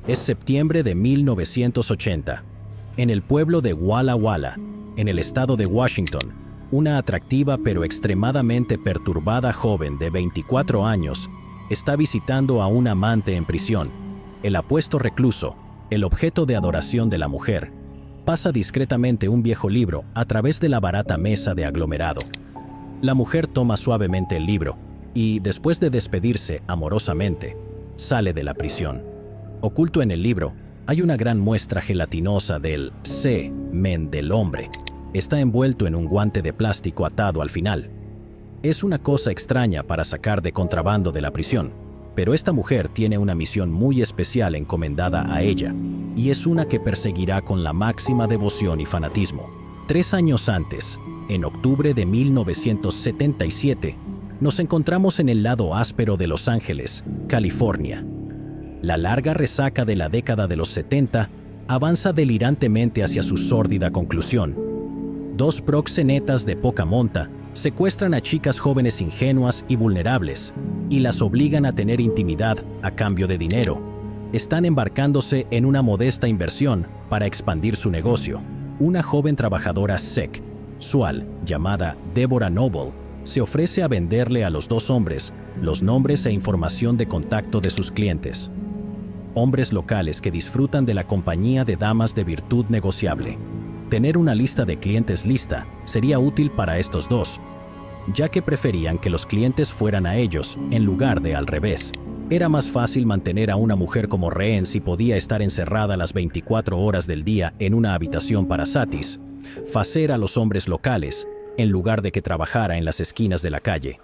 Es septiembre de 1980. En el pueblo de Walla Walla, en el estado de Washington, una atractiva pero extremadamente perturbada joven de 24 años está visitando a un amante en prisión. El apuesto recluso, el objeto de adoración de la mujer, pasa discretamente un viejo libro a través de la barata mesa de aglomerado. La mujer toma suavemente el libro y, después de despedirse amorosamente, sale de la prisión. Oculto en el libro, hay una gran muestra gelatinosa del semen del hombre. Está envuelto en un guante de plástico atado al final. Es una cosa extraña para sacar de contrabando de la prisión, pero esta mujer tiene una misión muy especial encomendada a ella, y es una que perseguirá con la máxima devoción y fanatismo. 3 años antes, en octubre de 1977, nos encontramos en el lado áspero de Los Ángeles, California. La larga resaca de la década de los 70 avanza delirantemente hacia su sórdida conclusión. 2 proxenetas de poca monta secuestran a chicas jóvenes ingenuas y vulnerables y las obligan a tener intimidad a cambio de dinero. Están embarcándose en una modesta inversión para expandir su negocio. Una joven trabajadora sexual llamada Deborah Noble se ofrece a venderle a los 2 hombres los nombres e información de contacto de sus clientes. Hombres locales que disfrutan de la compañía de damas de virtud negociable. Tener una lista de clientes lista sería útil para estos 2, ya que preferían que los clientes fueran a ellos en lugar de al revés. Era más fácil mantener a una mujer como rehén si podía estar encerrada las 24 horas del día en una habitación para satisfacer a los hombres locales, en lugar de que trabajara en las esquinas de la calle.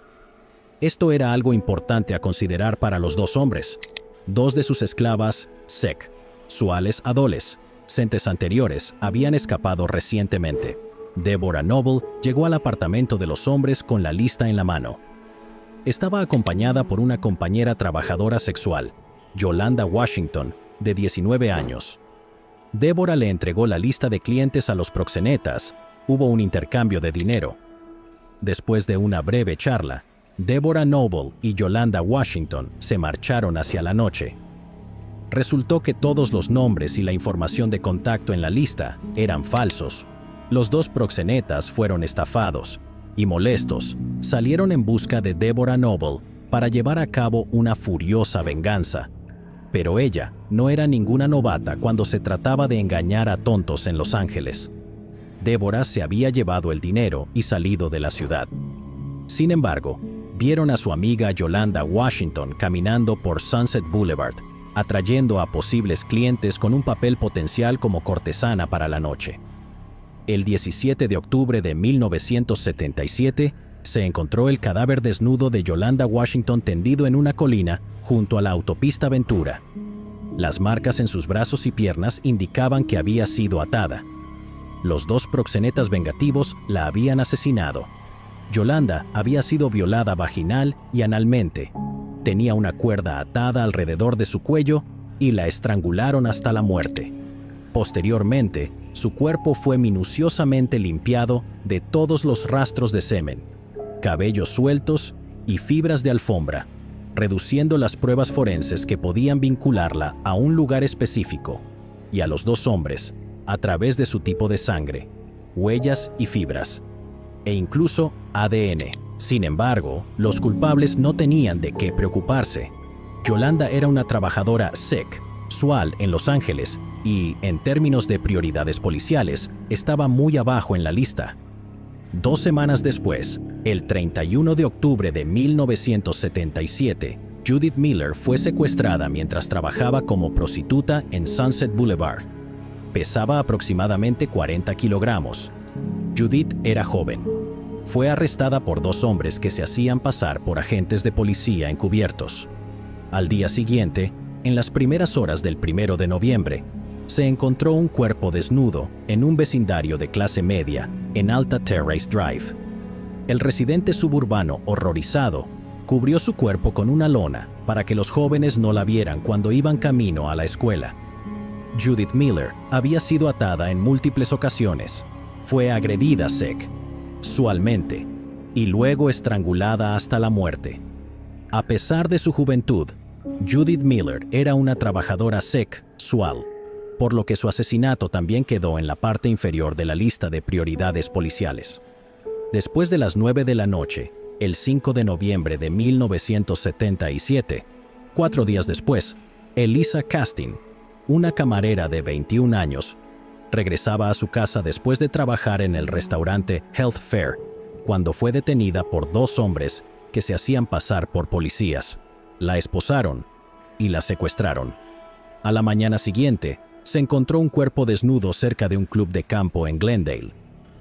Esto era algo importante a considerar para los 2 hombres. 2 de sus esclavas sexuales adolescentes anteriores habían escapado recientemente. Deborah Noble llegó al apartamento de los hombres con la lista en la mano. Estaba acompañada por una compañera trabajadora sexual, Yolanda Washington, de 19 años. Deborah le entregó la lista de clientes a los proxenetas. Hubo un intercambio de dinero. Después de una breve charla, Deborah Noble y Yolanda Washington se marcharon hacia la noche. Resultó que todos los nombres y la información de contacto en la lista eran falsos. Los 2 proxenetas fueron estafados y, molestos, salieron en busca de Deborah Noble para llevar a cabo una furiosa venganza. Pero ella no era ninguna novata cuando se trataba de engañar a tontos en Los Ángeles. Deborah se había llevado el dinero y salido de la ciudad. Sin embargo, vieron a su amiga Yolanda Washington caminando por Sunset Boulevard, atrayendo a posibles clientes con un papel potencial como cortesana para la noche. El 17 de octubre de 1977, se encontró el cadáver desnudo de Yolanda Washington tendido en una colina junto a la autopista Ventura. Las marcas en sus brazos y piernas indicaban que había sido atada. Los 2 proxenetas vengativos la habían asesinado. Yolanda había sido violada vaginal y analmente. Tenía una cuerda atada alrededor de su cuello y la estrangularon hasta la muerte. Posteriormente, su cuerpo fue minuciosamente limpiado de todos los rastros de semen, cabellos sueltos y fibras de alfombra, reduciendo las pruebas forenses que podían vincularla a un lugar específico y a los 2 hombres a través de su tipo de sangre, huellas y fibras, e incluso ADN. Sin embargo, los culpables no tenían de qué preocuparse. Yolanda era una trabajadora sexual en Los Ángeles y, en términos de prioridades policiales, estaba muy abajo en la lista. 2 semanas después, el 31 de octubre de 1977, Judith Miller fue secuestrada mientras trabajaba como prostituta en Sunset Boulevard. Pesaba aproximadamente 40 kilogramos. Judith era joven. Fue arrestada por 2 hombres que se hacían pasar por agentes de policía encubiertos. Al día siguiente, en las primeras horas del 1 de noviembre, se encontró un cuerpo desnudo en un vecindario de clase media en Alta Terrace Drive. El residente suburbano, horrorizado, cubrió su cuerpo con una lona para que los jóvenes no la vieran cuando iban camino a la escuela. Judith Miller había sido atada en múltiples ocasiones. Fue agredida sexualmente y luego estrangulada hasta la muerte. A pesar de su juventud, Judith Miller era una trabajadora sexual sexual, por lo que su asesinato también quedó en la parte inferior de la lista de prioridades policiales. Después de las 9 de la noche, el 5 de noviembre de 1977, 4 días después, Elisa Castin, una camarera de 21 años, regresaba a su casa después de trabajar en el restaurante Health Fair, cuando fue detenida por 2 hombres que se hacían pasar por policías. La esposaron y la secuestraron. A la mañana siguiente, se encontró un cuerpo desnudo cerca de un club de campo en Glendale.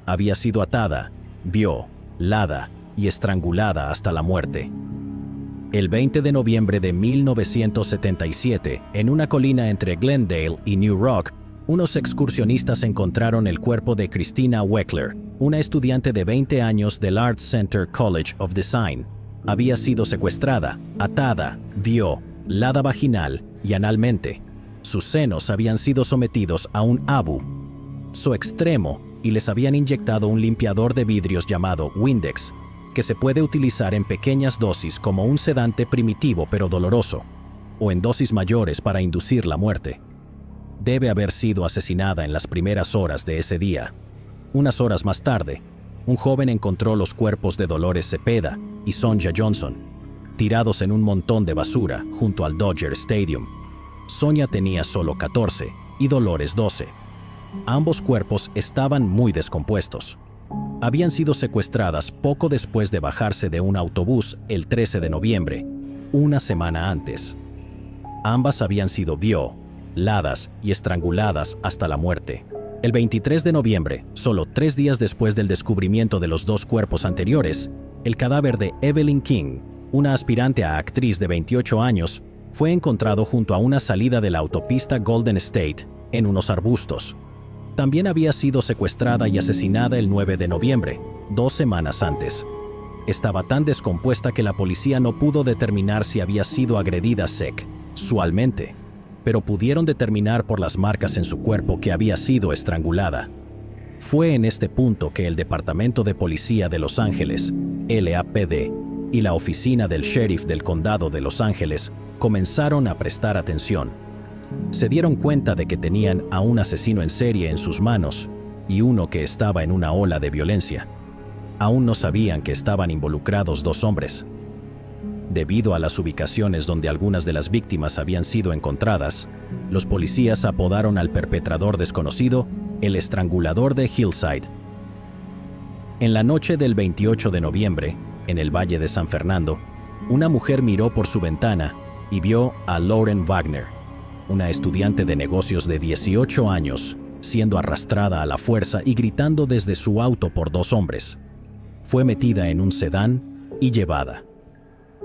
Había sido atada, violada y estrangulada hasta la muerte. El 20 de noviembre de 1977, en una colina entre Glendale y New Rock, unos excursionistas encontraron el cuerpo de Christina Weckler, una estudiante de 20 años del Art Center College of Design. Había sido secuestrada, atada, violada vaginal y analmente. Sus senos habían sido sometidos a un abu, su extremo, y les habían inyectado un limpiador de vidrios llamado Windex, que se puede utilizar en pequeñas dosis como un sedante primitivo pero doloroso, o en dosis mayores para inducir la muerte. Debe haber sido asesinada en las primeras horas de ese día. Unas horas más tarde, un joven encontró los cuerpos de Dolores Cepeda y Sonja Johnson, tirados en un montón de basura junto al Dodger Stadium. Sonia tenía solo 14 y Dolores 12. Ambos cuerpos estaban muy descompuestos. Habían sido secuestradas poco después de bajarse de un autobús el 13 de noviembre, una semana antes. Ambas habían sido violadas y estranguladas hasta la muerte. El 23 de noviembre, solo 3 días después del descubrimiento de los 2 cuerpos anteriores, el cadáver de Evelyn King, una aspirante a actriz de 28 años, fue encontrado junto a una salida de la autopista Golden State, en unos arbustos. También había sido secuestrada y asesinada el 9 de noviembre, 2 semanas antes. Estaba tan descompuesta que la policía no pudo determinar si había sido agredida sexualmente, pero pudieron determinar por las marcas en su cuerpo que había sido estrangulada. Fue en este punto que el Departamento de Policía de Los Ángeles, LAPD, y la Oficina del Sheriff del Condado de Los Ángeles comenzaron a prestar atención. Se dieron cuenta de que tenían a un asesino en serie en sus manos y uno que estaba en una ola de violencia. Aún no sabían que estaban involucrados 2 hombres. Debido a las ubicaciones donde algunas de las víctimas habían sido encontradas, los policías apodaron al perpetrador desconocido el estrangulador de Hillside. En la noche del 28 de noviembre, en el Valle de San Fernando, una mujer miró por su ventana y vio a Lauren Wagner, una estudiante de negocios de 18 años, siendo arrastrada a la fuerza y gritando desde su auto por 2 hombres. Fue metida en un sedán y llevada.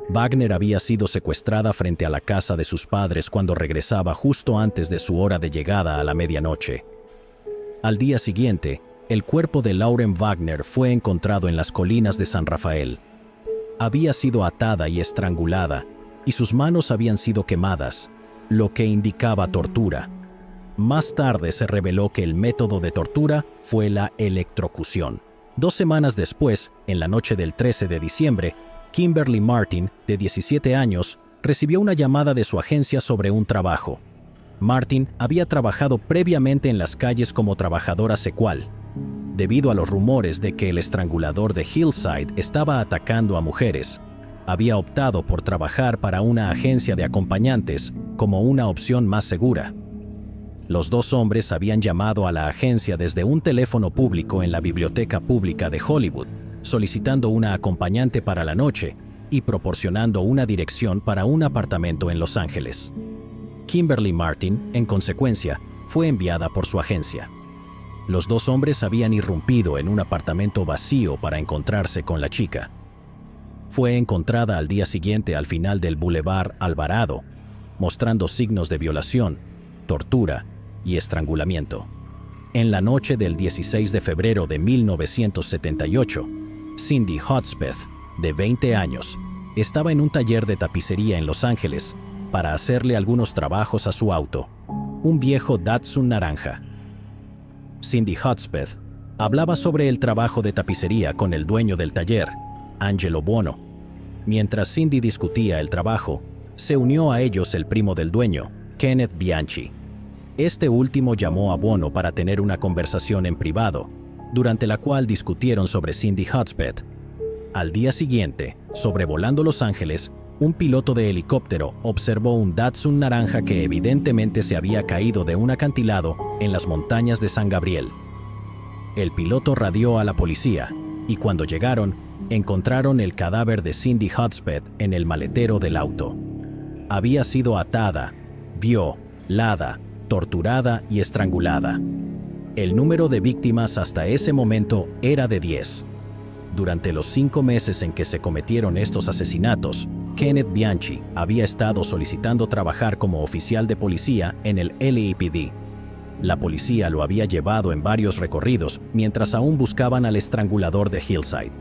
Wagner había sido secuestrada frente a la casa de sus padres cuando regresaba justo antes de su hora de llegada a la medianoche. Al día siguiente, el cuerpo de Lauren Wagner fue encontrado en las colinas de San Rafael. Había sido atada y estrangulada, y sus manos habían sido quemadas, lo que indicaba tortura. Más tarde se reveló que el método de tortura fue la electrocución. 2 semanas después, en la noche del 13 de diciembre, Kimberly Martin, de 17 años, recibió una llamada de su agencia sobre un trabajo. Martin había trabajado previamente en las calles como trabajadora sexual. Debido a los rumores de que el estrangulador de Hillside estaba atacando a mujeres, había optado por trabajar para una agencia de acompañantes como una opción más segura. Los 2 hombres habían llamado a la agencia desde un teléfono público en la biblioteca pública de Hollywood, solicitando una acompañante para la noche y proporcionando una dirección para un apartamento en Los Ángeles. Kimberly Martin, en consecuencia, fue enviada por su agencia. Los 2 hombres habían irrumpido en un apartamento vacío para encontrarse con la chica. Fue encontrada al día siguiente al final del Boulevard Alvarado, mostrando signos de violación, tortura y estrangulamiento. En la noche del 16 de febrero de 1978, Cindy Hudspeth, de 20 años, estaba en un taller de tapicería en Los Ángeles para hacerle algunos trabajos a su auto, un viejo Datsun naranja. Cindy Hudspeth hablaba sobre el trabajo de tapicería con el dueño del taller, Angelo Buono. Mientras Cindy discutía el trabajo, se unió a ellos el primo del dueño, Kenneth Bianchi. Este último llamó a Buono para tener una conversación en privado, durante la cual discutieron sobre Cindy Hudspeth. Al día siguiente, sobrevolando Los Ángeles, un piloto de helicóptero observó un Datsun naranja que evidentemente se había caído de un acantilado en las montañas de San Gabriel. El piloto radió a la policía y cuando llegaron, encontraron el cadáver de Cindy Hudspeth en el maletero del auto. Había sido atada, violada, torturada y estrangulada. El número de víctimas hasta ese momento era de 10. Durante los 5 meses en que se cometieron estos asesinatos, Kenneth Bianchi había estado solicitando trabajar como oficial de policía en el LAPD. La policía lo había llevado en varios recorridos mientras aún buscaban al estrangulador de Hillside.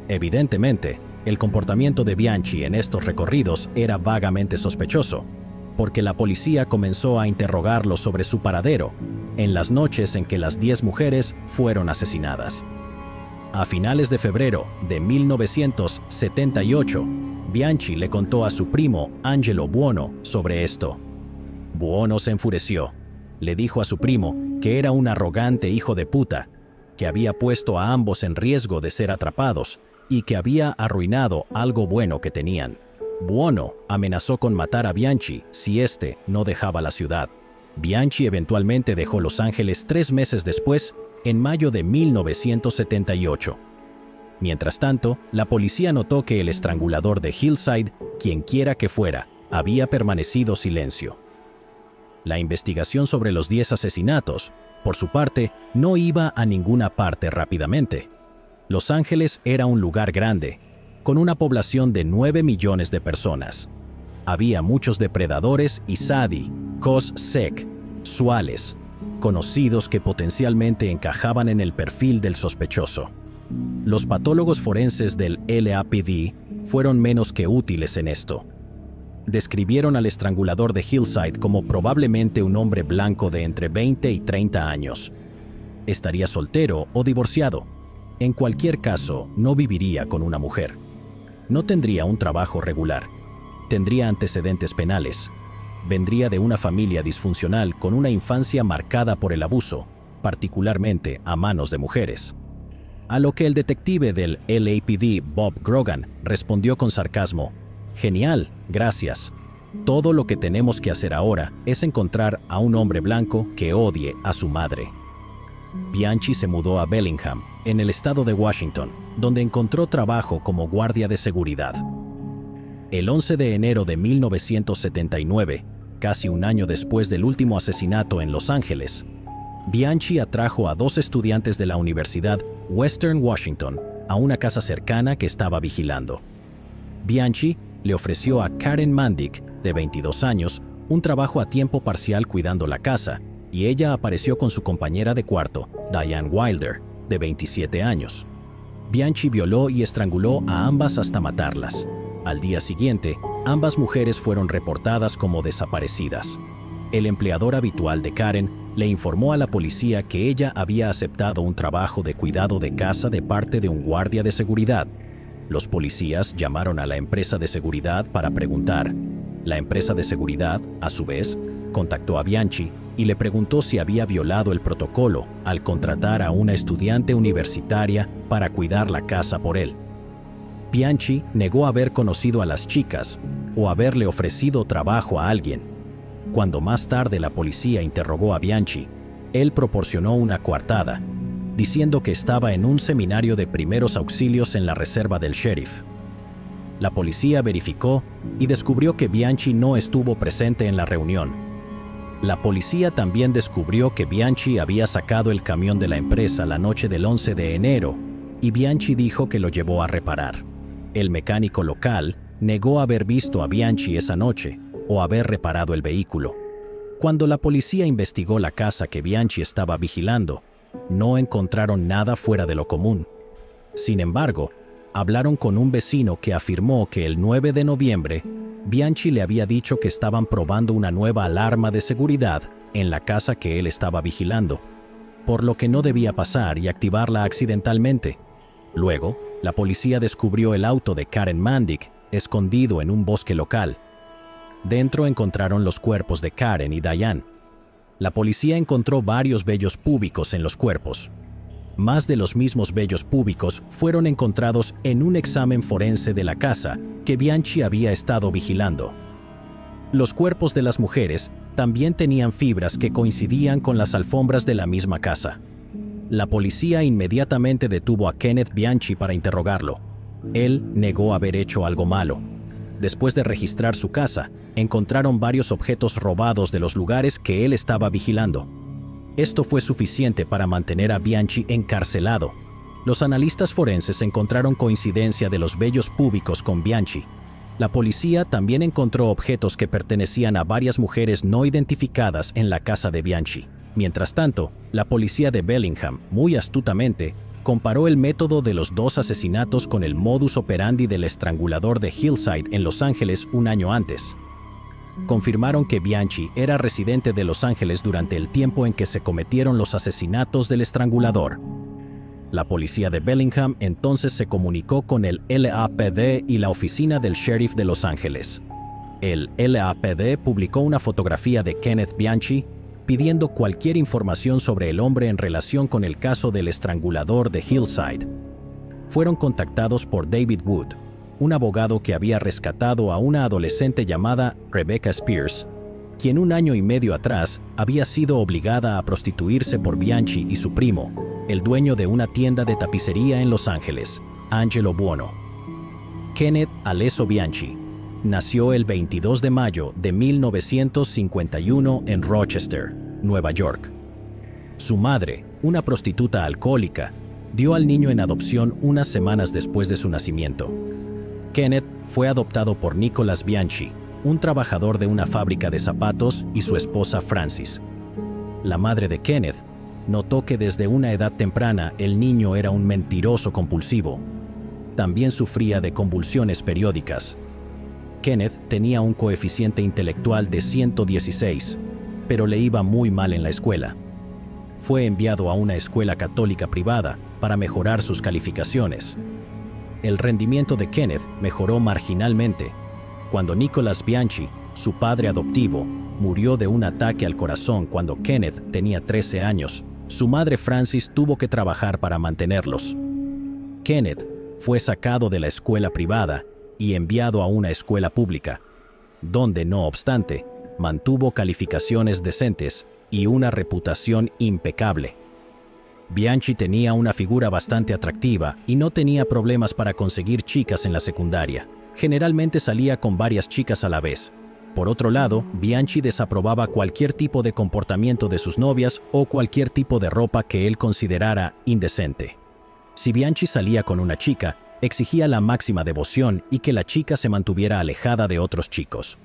Evidentemente, el comportamiento de Bianchi en estos recorridos era vagamente sospechoso, porque la policía comenzó a interrogarlo sobre su paradero en las noches en que las 10 mujeres fueron asesinadas. A finales de febrero de 1978, Bianchi le contó a su primo Angelo Buono sobre esto. Buono se enfureció. Le dijo a su primo que era un arrogante hijo de puta, que había puesto a ambos en riesgo de ser atrapados y que había arruinado algo bueno que tenían. Buono amenazó con matar a Bianchi si éste no dejaba la ciudad. Bianchi eventualmente dejó Los Ángeles 3 meses después, en mayo de 1978. Mientras tanto, la policía notó que el estrangulador de Hillside, quienquiera que fuera, había permanecido silencio. La investigación sobre los 10 asesinatos, por su parte, no iba a ninguna parte rápidamente. Los Ángeles era un lugar grande, con una población de 9 millones de personas. Había muchos depredadores y sádicos, conocidos que potencialmente encajaban en el perfil del sospechoso. Los patólogos forenses del LAPD fueron menos que útiles en esto. Describieron al estrangulador de Hillside como probablemente un hombre blanco de entre 20 y 30 años. Estaría soltero o divorciado. En cualquier caso, no viviría con una mujer. No tendría un trabajo regular. Tendría antecedentes penales. Vendría de una familia disfuncional con una infancia marcada por el abuso, particularmente a manos de mujeres. A lo que el detective del LAPD, Bob Grogan, respondió con sarcasmo: «Genial, gracias. Todo lo que tenemos que hacer ahora es encontrar a un hombre blanco que odie a su madre». Bianchi se mudó a Bellingham, en el estado de Washington, donde encontró trabajo como guardia de seguridad. El 11 de enero de 1979, casi un año después del último asesinato en Los Ángeles, Bianchi atrajo a 2 estudiantes de la Universidad Western Washington a una casa cercana que estaba vigilando. Bianchi le ofreció a Karen Mandic, de 22 años, un trabajo a tiempo parcial cuidando la casa, y ella apareció con su compañera de cuarto, Diane Wilder, de 27 años. Bianchi violó y estranguló a ambas hasta matarlas. Al día siguiente, ambas mujeres fueron reportadas como desaparecidas. El empleador habitual de Karen le informó a la policía que ella había aceptado un trabajo de cuidado de casa de parte de un guardia de seguridad. Los policías llamaron a la empresa de seguridad para preguntar. La empresa de seguridad, a su vez, contactó a Bianchi y le preguntó si había violado el protocolo al contratar a una estudiante universitaria para cuidar la casa por él. Bianchi negó haber conocido a las chicas o haberle ofrecido trabajo a alguien. Cuando más tarde la policía interrogó a Bianchi, él proporcionó una coartada, diciendo que estaba en un seminario de primeros auxilios en la reserva del sheriff. La policía verificó y descubrió que Bianchi no estuvo presente en la reunión. La policía también descubrió que Bianchi había sacado el camión de la empresa la noche del 11 de enero y Bianchi dijo que lo llevó a reparar. El mecánico local negó haber visto a Bianchi esa noche o haber reparado el vehículo. Cuando la policía investigó la casa que Bianchi estaba vigilando, no encontraron nada fuera de lo común. Sin embargo, hablaron con un vecino que afirmó que el 9 de noviembre, Bianchi le había dicho que estaban probando una nueva alarma de seguridad en la casa que él estaba vigilando, por lo que no debía pasar y activarla accidentalmente. Luego, la policía descubrió el auto de Karen Mandic escondido en un bosque local. Dentro encontraron los cuerpos de Karen y Diane. La policía encontró varios vellos púbicos en los cuerpos. Más de los mismos vellos púbicos fueron encontrados en un examen forense de la casa que Bianchi había estado vigilando. Los cuerpos de las mujeres también tenían fibras que coincidían con las alfombras de la misma casa. La policía inmediatamente detuvo a Kenneth Bianchi para interrogarlo. Él negó haber hecho algo malo. Después de registrar su casa, encontraron varios objetos robados de los lugares que él estaba vigilando. Esto fue suficiente para mantener a Bianchi encarcelado. Los analistas forenses encontraron coincidencia de los vellos púbicos con Bianchi. La policía también encontró objetos que pertenecían a varias mujeres no identificadas en la casa de Bianchi. Mientras tanto, la policía de Bellingham, muy astutamente, comparó el método de los dos asesinatos con el modus operandi del estrangulador de Hillside en Los Ángeles un año antes. Confirmaron que Bianchi era residente de Los Ángeles durante el tiempo en que se cometieron los asesinatos del estrangulador. La policía de Bellingham entonces se comunicó con el LAPD y la oficina del sheriff de Los Ángeles. El LAPD publicó una fotografía de Kenneth Bianchi pidiendo cualquier información sobre el hombre en relación con el caso del estrangulador de Hillside. Fueron contactados por David Wood, un abogado que había rescatado a una adolescente llamada Rebecca Spears, quien un año y medio atrás había sido obligada a prostituirse por Bianchi y su primo, el dueño de una tienda de tapicería en Los Ángeles, Angelo Buono. Kenneth Alesso Bianchi nació el 22 de mayo de 1951 en Rochester, Nueva York. Su madre, una prostituta alcohólica, dio al niño en adopción unas semanas después de su nacimiento. Kenneth fue adoptado por Nicholas Bianchi, un trabajador de una fábrica de zapatos, y su esposa Francis. La madre de Kenneth notó que desde una edad temprana el niño era un mentiroso compulsivo. También sufría de convulsiones periódicas. Kenneth tenía un coeficiente intelectual de 116, pero le iba muy mal en la escuela. Fue enviado a una escuela católica privada para mejorar sus calificaciones. El rendimiento de Kenneth mejoró marginalmente. Cuando Nicholas Bianchi, su padre adoptivo, murió de un ataque al corazón cuando Kenneth tenía 13 años, su madre Francis tuvo que trabajar para mantenerlos. Kenneth fue sacado de la escuela privada y enviado a una escuela pública, donde, no obstante, mantuvo calificaciones decentes y una reputación impecable. Bianchi tenía una figura bastante atractiva y no tenía problemas para conseguir chicas en la secundaria. Generalmente salía con varias chicas a la vez. Por otro lado, Bianchi desaprobaba cualquier tipo de comportamiento de sus novias o cualquier tipo de ropa que él considerara indecente. Si Bianchi salía con una chica, exigía la máxima devoción y que la chica se mantuviera alejada de otros chicos.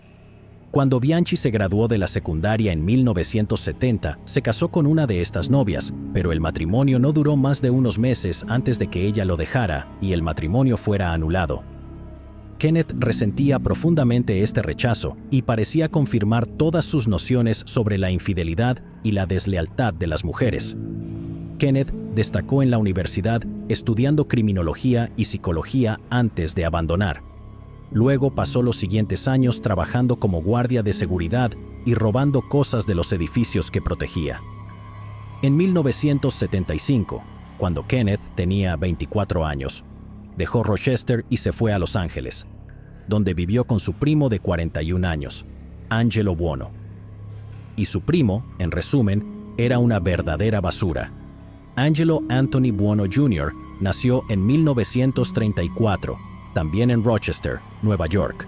Cuando Bianchi se graduó de la secundaria en 1970, se casó con una de estas novias, pero el matrimonio no duró más de unos meses antes de que ella lo dejara y el matrimonio fuera anulado. Kenneth resentía profundamente este rechazo y parecía confirmar todas sus nociones sobre la infidelidad y la deslealtad de las mujeres. Kenneth destacó en la universidad estudiando criminología y psicología antes de abandonar. Luego pasó los siguientes años trabajando como guardia de seguridad y robando cosas de los edificios que protegía. En 1975, cuando Kenneth tenía 24 años, dejó Rochester y se fue a Los Ángeles, donde vivió con su primo de 41 años, Angelo Buono. Y su primo, en resumen, era una verdadera basura. Angelo Anthony Buono Jr. nació en 1934, también en Rochester, Nueva York.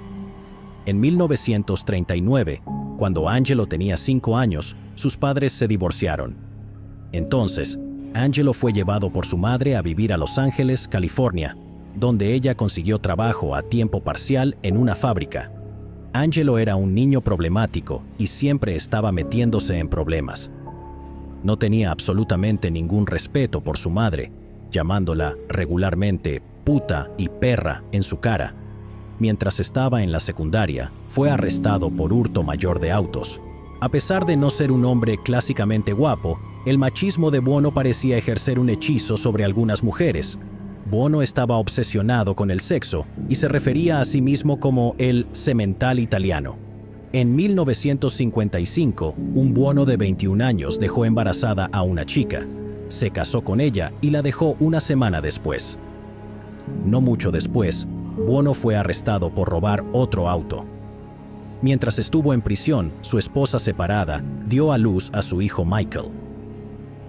En 1939, cuando Angelo tenía 5 años, sus padres se divorciaron. Entonces, Angelo fue llevado por su madre a vivir a Los Ángeles, California, donde ella consiguió trabajo a tiempo parcial en una fábrica. Angelo era un niño problemático y siempre estaba metiéndose en problemas. No tenía absolutamente ningún respeto por su madre, llamándola regularmente puta y perra en su cara. Mientras estaba en la secundaria, fue arrestado por hurto mayor de autos. A pesar de no ser un hombre clásicamente guapo, el machismo de Buono parecía ejercer un hechizo sobre algunas mujeres. Buono estaba obsesionado con el sexo y se refería a sí mismo como el semental italiano. En 1955, un Buono de 21 años dejó embarazada a una chica, se casó con ella y la dejó una semana después. No mucho después, Buono fue arrestado por robar otro auto. Mientras estuvo en prisión, su esposa separada dio a luz a su hijo Michael.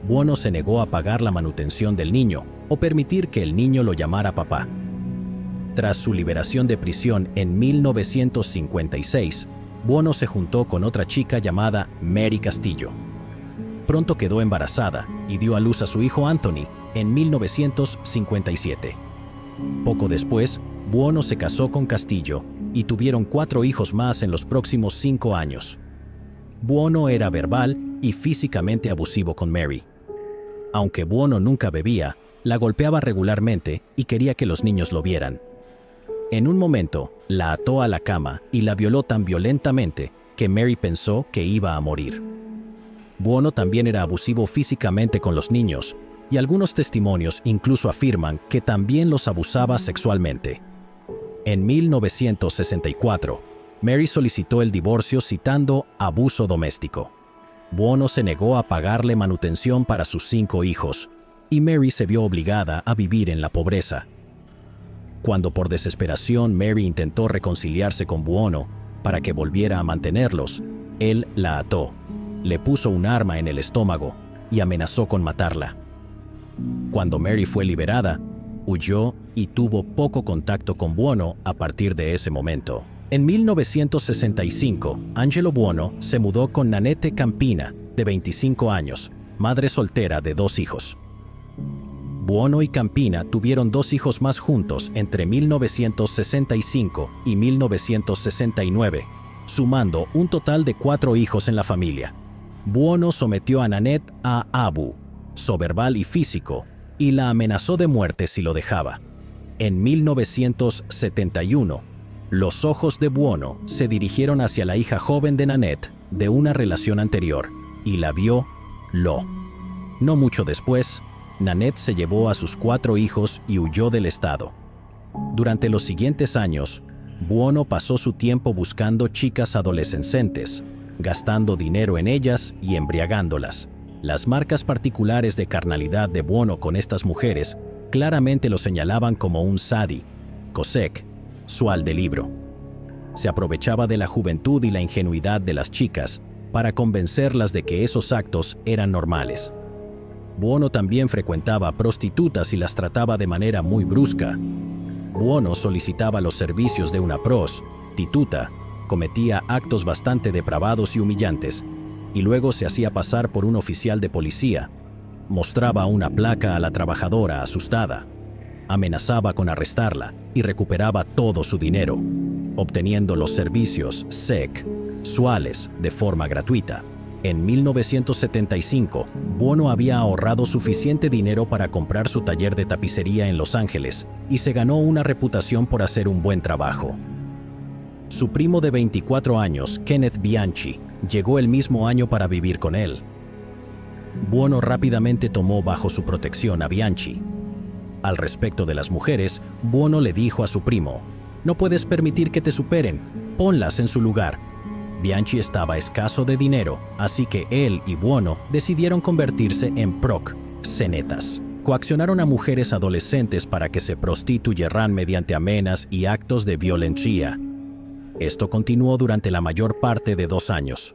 Buono se negó a pagar la manutención del niño o permitir que el niño lo llamara papá. Tras su liberación de prisión en 1956, Buono se juntó con otra chica llamada Mary Castillo. Pronto quedó embarazada y dio a luz a su hijo Anthony en 1957. Poco después, Buono se casó con Castillo y tuvieron 4 hijos más en los próximos 5 años. Buono era verbal y físicamente abusivo con Mary. Aunque Buono nunca bebía, la golpeaba regularmente y quería que los niños lo vieran. En un momento, la ató a la cama y la violó tan violentamente que Mary pensó que iba a morir. Buono también era abusivo físicamente con los niños, y algunos testimonios incluso afirman que también los abusaba sexualmente. En 1964, Mary solicitó el divorcio citando abuso doméstico. Buono se negó a pagarle manutención para sus 5 hijos, y Mary se vio obligada a vivir en la pobreza. Cuando por desesperación Mary intentó reconciliarse con Buono para que volviera a mantenerlos, él la ató, le puso un arma en el estómago y amenazó con matarla. Cuando Mary fue liberada, huyó y tuvo poco contacto con Buono a partir de ese momento. En 1965, Angelo Buono se mudó con Nanette Campina, de 25 años, madre soltera de 2 hijos. Buono y Campina tuvieron 2 hijos más juntos entre 1965 y 1969, sumando un total de 4 hijos en la familia. Buono sometió a Nanette a abuso verbal y físico y la amenazó de muerte si lo dejaba. En 1971, los ojos de Buono se dirigieron hacia la hija joven de Nanette de una relación anterior y la vio. No mucho después, Nanette se llevó a sus 4 hijos y huyó del estado. Durante los siguientes años, Buono pasó su tiempo buscando chicas adolescentes, gastando dinero en ellas y embriagándolas. Las marcas particulares de carnalidad de Buono con estas mujeres claramente lo señalaban como un sexual de libro. Se aprovechaba de la juventud y la ingenuidad de las chicas para convencerlas de que esos actos eran normales. Buono también frecuentaba prostitutas y las trataba de manera muy brusca. Buono solicitaba los servicios de una prostituta, cometía actos bastante depravados y humillantes, y luego se hacía pasar por un oficial de policía, mostraba una placa a la trabajadora asustada, amenazaba con arrestarla y recuperaba todo su dinero, obteniendo los servicios sexuales de forma gratuita. En 1975, Buono había ahorrado suficiente dinero para comprar su taller de tapicería en Los Ángeles y se ganó una reputación por hacer un buen trabajo. Su primo de 24 años, Kenneth Bianchi, llegó el mismo año para vivir con él. Buono rápidamente tomó bajo su protección a Bianchi. Al respecto de las mujeres, Buono le dijo a su primo: «No puedes permitir que te superen, ponlas en su lugar». Bianchi estaba escaso de dinero, así que él y Buono decidieron convertirse en proxenetas. Coaccionaron a mujeres adolescentes para que se prostituyeran mediante amenazas y actos de violencia. Esto continuó durante la mayor parte de 2 años.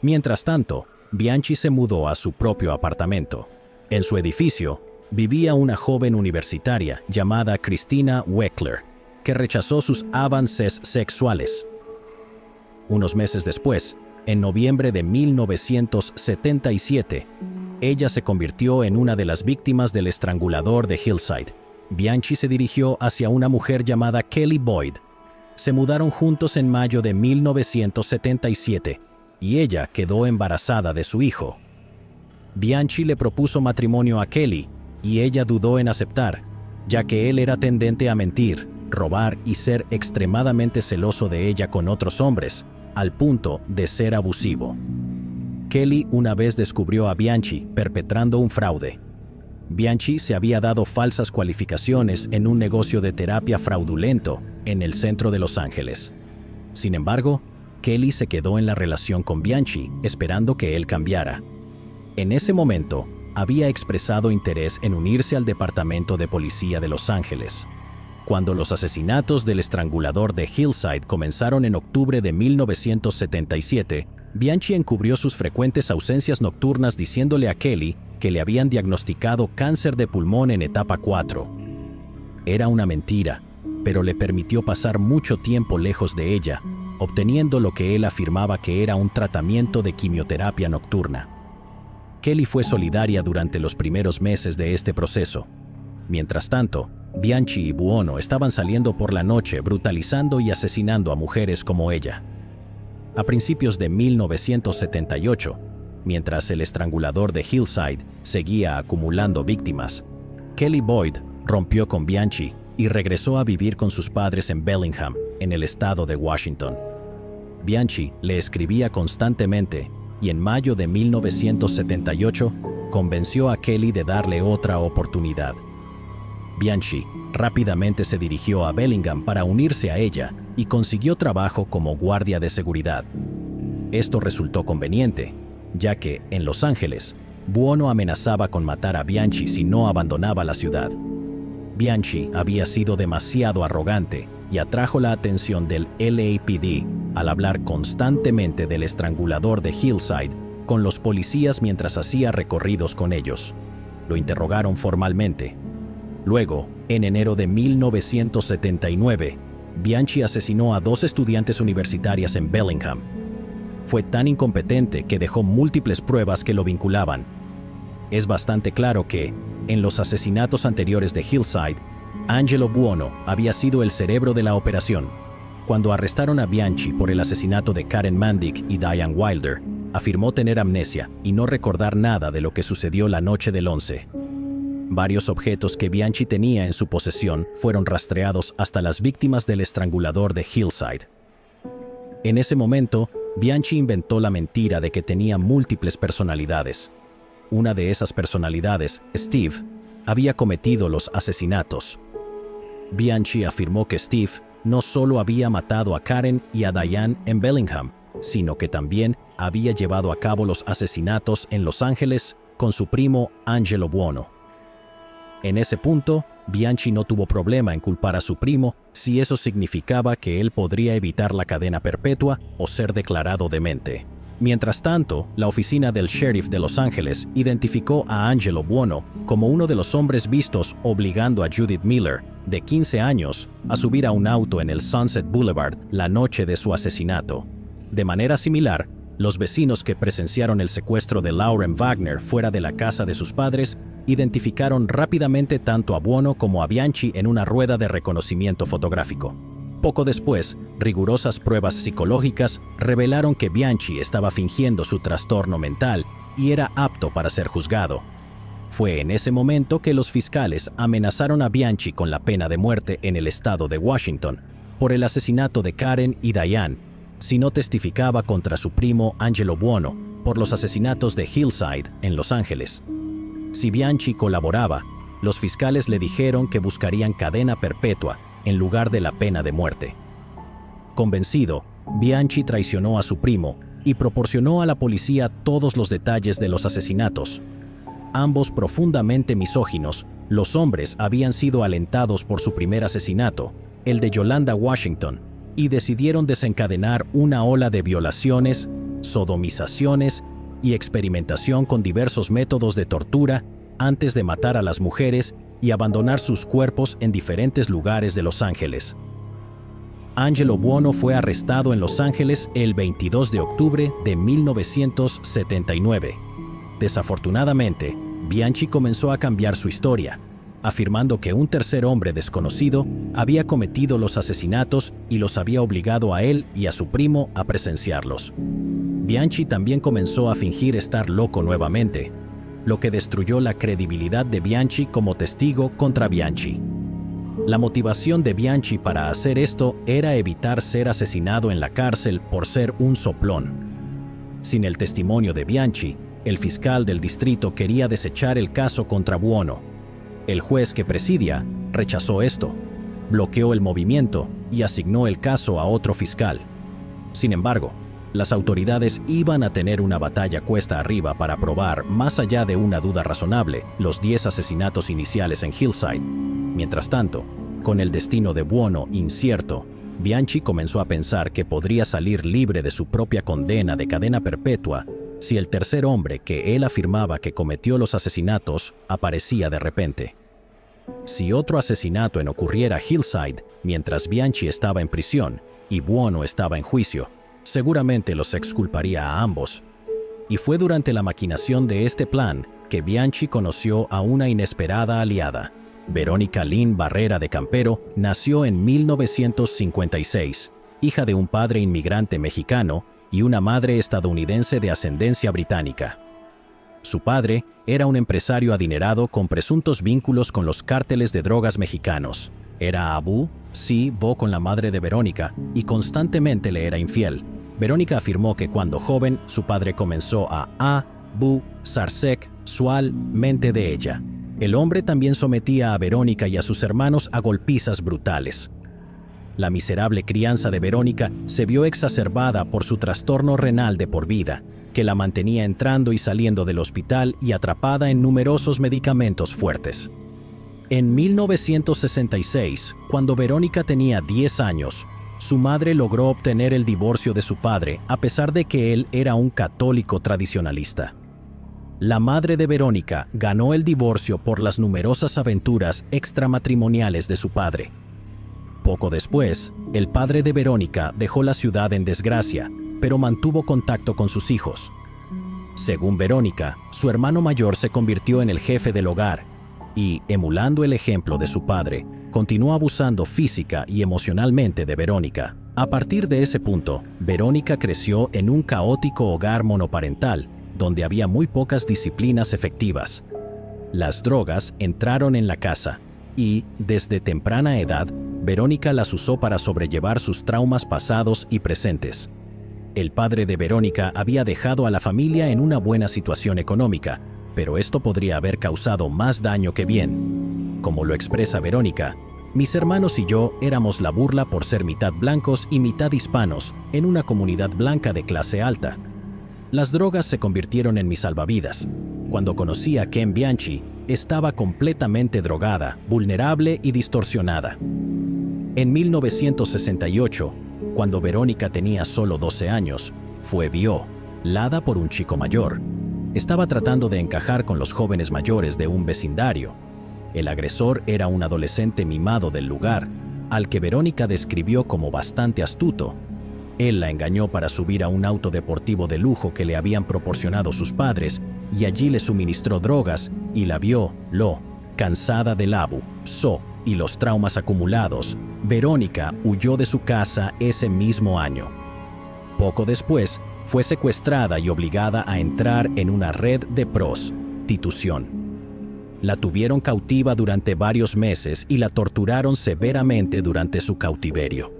Mientras tanto, Bianchi se mudó a su propio apartamento. En su edificio, vivía una joven universitaria llamada Christina Weckler, que rechazó sus avances sexuales. Unos meses después, en noviembre de 1977, ella se convirtió en una de las víctimas del estrangulador de Hillside. Bianchi se dirigió hacia una mujer llamada Kelly Boyd. Se mudaron juntos en mayo de 1977 y ella quedó embarazada de su hijo. Bianchi le propuso matrimonio a Kelly y ella dudó en aceptar, ya que él era tendente a mentir, robar y ser extremadamente celoso de ella con otros hombres, al punto de ser abusivo. Kelly una vez descubrió a Bianchi perpetrando un fraude. Bianchi se había dado falsas cualificaciones en un negocio de terapia fraudulento en el centro de Los Ángeles. Sin embargo, Kelly se quedó en la relación con Bianchi, esperando que él cambiara. En ese momento, había expresado interés en unirse al Departamento de Policía de Los Ángeles. Cuando los asesinatos del estrangulador de Hillside comenzaron en octubre de 1977, Bianchi encubrió sus frecuentes ausencias nocturnas diciéndole a Kelly que le habían diagnosticado cáncer de pulmón en etapa 4. Era una mentira, pero le permitió pasar mucho tiempo lejos de ella, obteniendo lo que él afirmaba que era un tratamiento de quimioterapia nocturna. Kelly fue solidaria durante los primeros meses de este proceso. Mientras tanto, Bianchi y Buono estaban saliendo por la noche brutalizando y asesinando a mujeres como ella. A principios de 1978, mientras el estrangulador de Hillside seguía acumulando víctimas, Kelly Boyd rompió con Bianchi y regresó a vivir con sus padres en Bellingham, en el estado de Washington. Bianchi le escribía constantemente y en mayo de 1978 convenció a Kelly de darle otra oportunidad. Bianchi rápidamente se dirigió a Bellingham para unirse a ella y consiguió trabajo como guardia de seguridad. Esto resultó conveniente, ya que, en Los Ángeles, Buono amenazaba con matar a Bianchi si no abandonaba la ciudad. Bianchi había sido demasiado arrogante y atrajo la atención del LAPD al hablar constantemente del estrangulador de Hillside con los policías mientras hacía recorridos con ellos. Lo interrogaron formalmente. Luego, en enero de 1979, Bianchi asesinó a 2 estudiantes universitarias en Bellingham. Fue tan incompetente que dejó múltiples pruebas que lo vinculaban. Es bastante claro que, en los asesinatos anteriores de Hillside, Angelo Buono había sido el cerebro de la operación. Cuando arrestaron a Bianchi por el asesinato de Karen Mandic y Diane Wilder, afirmó tener amnesia y no recordar nada de lo que sucedió la noche del 11. Varios objetos que Bianchi tenía en su posesión fueron rastreados hasta las víctimas del estrangulador de Hillside. En ese momento, Bianchi inventó la mentira de que tenía múltiples personalidades. Una de esas personalidades, Steve, había cometido los asesinatos. Bianchi afirmó que Steve no solo había matado a Karen y a Diane en Bellingham, sino que también había llevado a cabo los asesinatos en Los Ángeles con su primo Angelo Buono. En ese punto, Bianchi no tuvo problema en culpar a su primo si eso significaba que él podría evitar la cadena perpetua o ser declarado demente. Mientras tanto, la oficina del sheriff de Los Ángeles identificó a Angelo Buono como uno de los hombres vistos obligando a Judith Miller, de 15 años, a subir a un auto en el Sunset Boulevard la noche de su asesinato. De manera similar, los vecinos que presenciaron el secuestro de Lauren Wagner fuera de la casa de sus padres identificaron rápidamente tanto a Buono como a Bianchi en una rueda de reconocimiento fotográfico. Poco después, rigurosas pruebas psicológicas revelaron que Bianchi estaba fingiendo su trastorno mental y era apto para ser juzgado. Fue en ese momento que los fiscales amenazaron a Bianchi con la pena de muerte en el estado de Washington por el asesinato de Karen y Diane, si no testificaba contra su primo Angelo Buono por los asesinatos de Hillside en Los Ángeles. Si Bianchi colaboraba, los fiscales le dijeron que buscarían cadena perpetua en lugar de la pena de muerte. Convencido, Bianchi traicionó a su primo y proporcionó a la policía todos los detalles de los asesinatos. Ambos profundamente misóginos, los hombres habían sido alentados por su primer asesinato, el de Yolanda Washington, y decidieron desencadenar una ola de violaciones, sodomizaciones y experimentación con diversos métodos de tortura antes de matar a las mujeres y abandonar sus cuerpos en diferentes lugares de Los Ángeles. Angelo Buono fue arrestado en Los Ángeles el 22 de octubre de 1979. Desafortunadamente, Bianchi comenzó a cambiar su historia, afirmando que un tercer hombre desconocido había cometido los asesinatos y los había obligado a él y a su primo a presenciarlos. Bianchi también comenzó a fingir estar loco nuevamente, lo que destruyó la credibilidad de Bianchi como testigo contra Bianchi. La motivación de Bianchi para hacer esto era evitar ser asesinado en la cárcel por ser un soplón. Sin el testimonio de Bianchi, el fiscal del distrito quería desechar el caso contra Buono. El juez que presidia rechazó esto, bloqueó el movimiento y asignó el caso a otro fiscal. Sin embargo, las autoridades iban a tener una batalla cuesta arriba para probar, más allá de una duda razonable, los 10 asesinatos iniciales en Hillside. Mientras tanto, con el destino de Buono incierto, Bianchi comenzó a pensar que podría salir libre de su propia condena de cadena perpetua si el tercer hombre que él afirmaba que cometió los asesinatos aparecía de repente. Si otro asesinato ocurriera a Hillside mientras Bianchi estaba en prisión y Buono estaba en juicio, seguramente los exculparía a ambos. Y fue durante la maquinación de este plan que Bianchi conoció a una inesperada aliada. Verónica Lynn Barrera de Campero nació en 1956, hija de un padre inmigrante mexicano y una madre estadounidense de ascendencia británica. Su padre era un empresario adinerado con presuntos vínculos con los cárteles de drogas mexicanos. Era Abu, Bo con la madre de Verónica y constantemente le era infiel. Verónica afirmó que cuando joven su padre comenzó a abusarse sexualmente de ella. El hombre también sometía a Verónica y a sus hermanos a golpizas brutales. La miserable crianza de Verónica se vio exacerbada por su trastorno renal de por vida, que la mantenía entrando y saliendo del hospital y atrapada en numerosos medicamentos fuertes. En 1966, cuando Verónica tenía 10 años, su madre logró obtener el divorcio de su padre, a pesar de que él era un católico tradicionalista. La madre de Verónica ganó el divorcio por las numerosas aventuras extramatrimoniales de su padre. Poco después, el padre de Verónica dejó la ciudad en desgracia, pero mantuvo contacto con sus hijos. Según Verónica, su hermano mayor se convirtió en el jefe del hogar y, emulando el ejemplo de su padre, continuó abusando física y emocionalmente de Verónica. A partir de ese punto, Verónica creció en un caótico hogar monoparental, donde había muy pocas disciplinas efectivas. Las drogas entraron en la casa y, desde temprana edad, Verónica las usó para sobrellevar sus traumas pasados y presentes. El padre de Verónica había dejado a la familia en una buena situación económica, pero esto podría haber causado más daño que bien. Como lo expresa Verónica, mis hermanos y yo éramos la burla por ser mitad blancos y mitad hispanos en una comunidad blanca de clase alta. Las drogas se convirtieron en mi salvavidas. Cuando conocí a Ken Bianchi, estaba completamente drogada, vulnerable y distorsionada. En 1968, cuando Verónica tenía solo 12 años, fue violada por un chico mayor. Estaba tratando de encajar con los jóvenes mayores de un vecindario. El agresor era un adolescente mimado del lugar, al que Verónica describió como bastante astuto. Él la engañó para subir a un auto deportivo de lujo que le habían proporcionado sus padres y allí le suministró drogas y la violó. Cansada del abuso y los traumas acumulados, Verónica huyó de su casa ese mismo año. Poco después, fue secuestrada y obligada a entrar en una red de prostitución. La tuvieron cautiva durante varios meses y la torturaron severamente durante su cautiverio.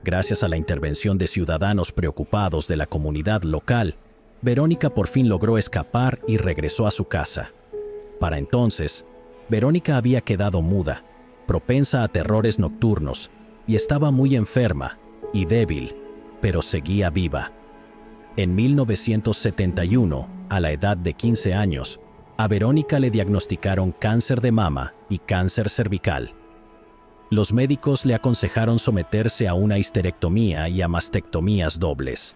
Gracias a la intervención de ciudadanos preocupados de la comunidad local, Verónica por fin logró escapar y regresó a su casa. Para entonces, Verónica había quedado muda, propensa a terrores nocturnos, y estaba muy enferma y débil, pero seguía viva. En 1971, a la edad de 15 años, a Verónica le diagnosticaron cáncer de mama y cáncer cervical. Los médicos le aconsejaron someterse a una histerectomía y a mastectomías dobles.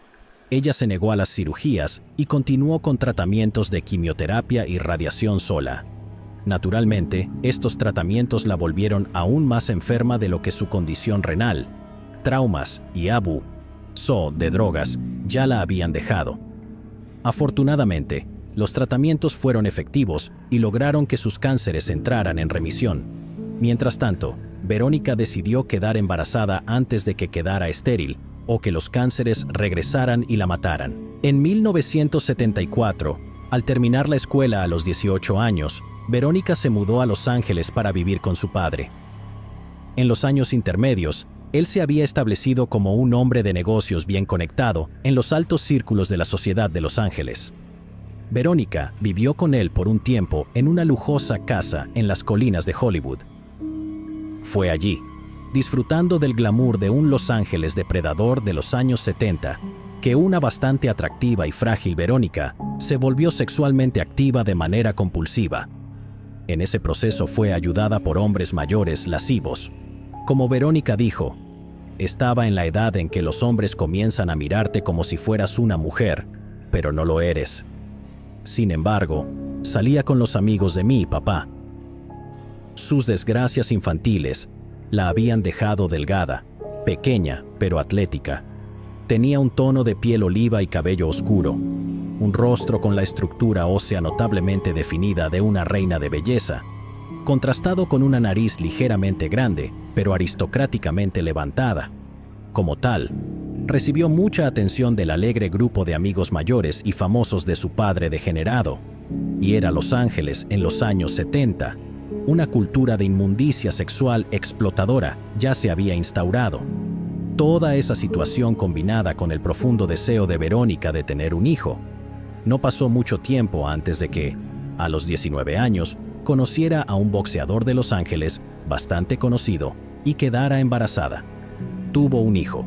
Ella se negó a las cirugías y continuó con tratamientos de quimioterapia y radiación sola. Naturalmente, estos tratamientos la volvieron aún más enferma de lo que su condición renal, traumas y abuso de drogas ya la habían dejado. Afortunadamente, los tratamientos fueron efectivos y lograron que sus cánceres entraran en remisión. Mientras tanto, Verónica decidió quedar embarazada antes de que quedara estéril o que los cánceres regresaran y la mataran. En 1974, al terminar la escuela a los 18 años, Verónica se mudó a Los Ángeles para vivir con su padre. En los años intermedios, él se había establecido como un hombre de negocios bien conectado en los altos círculos de la sociedad de Los Ángeles. Verónica vivió con él por un tiempo en una lujosa casa en las colinas de Hollywood. Fue allí, disfrutando del glamour de un Los Ángeles depredador de los años 70, que una bastante atractiva y frágil Verónica se volvió sexualmente activa de manera compulsiva. En ese proceso fue ayudada por hombres mayores lascivos. Como Verónica dijo, estaba en la edad en que los hombres comienzan a mirarte como si fueras una mujer, pero no lo eres. Sin embargo, salía con los amigos de mi papá. Sus desgracias infantiles la habían dejado delgada, pequeña pero atlética. Tenía un tono de piel oliva y cabello oscuro, un rostro con la estructura ósea notablemente definida de una reina de belleza, contrastado con una nariz ligeramente grande, pero aristocráticamente levantada. Como tal, recibió mucha atención del alegre grupo de amigos mayores y famosos de su padre degenerado, y era Los Ángeles en los años 70. Una cultura de inmundicia sexual explotadora ya se había instaurado. Toda esa situación combinada con el profundo deseo de Verónica de tener un hijo. No pasó mucho tiempo antes de que, a los 19 años, conociera a un boxeador de Los Ángeles bastante conocido y quedara embarazada. Tuvo un hijo.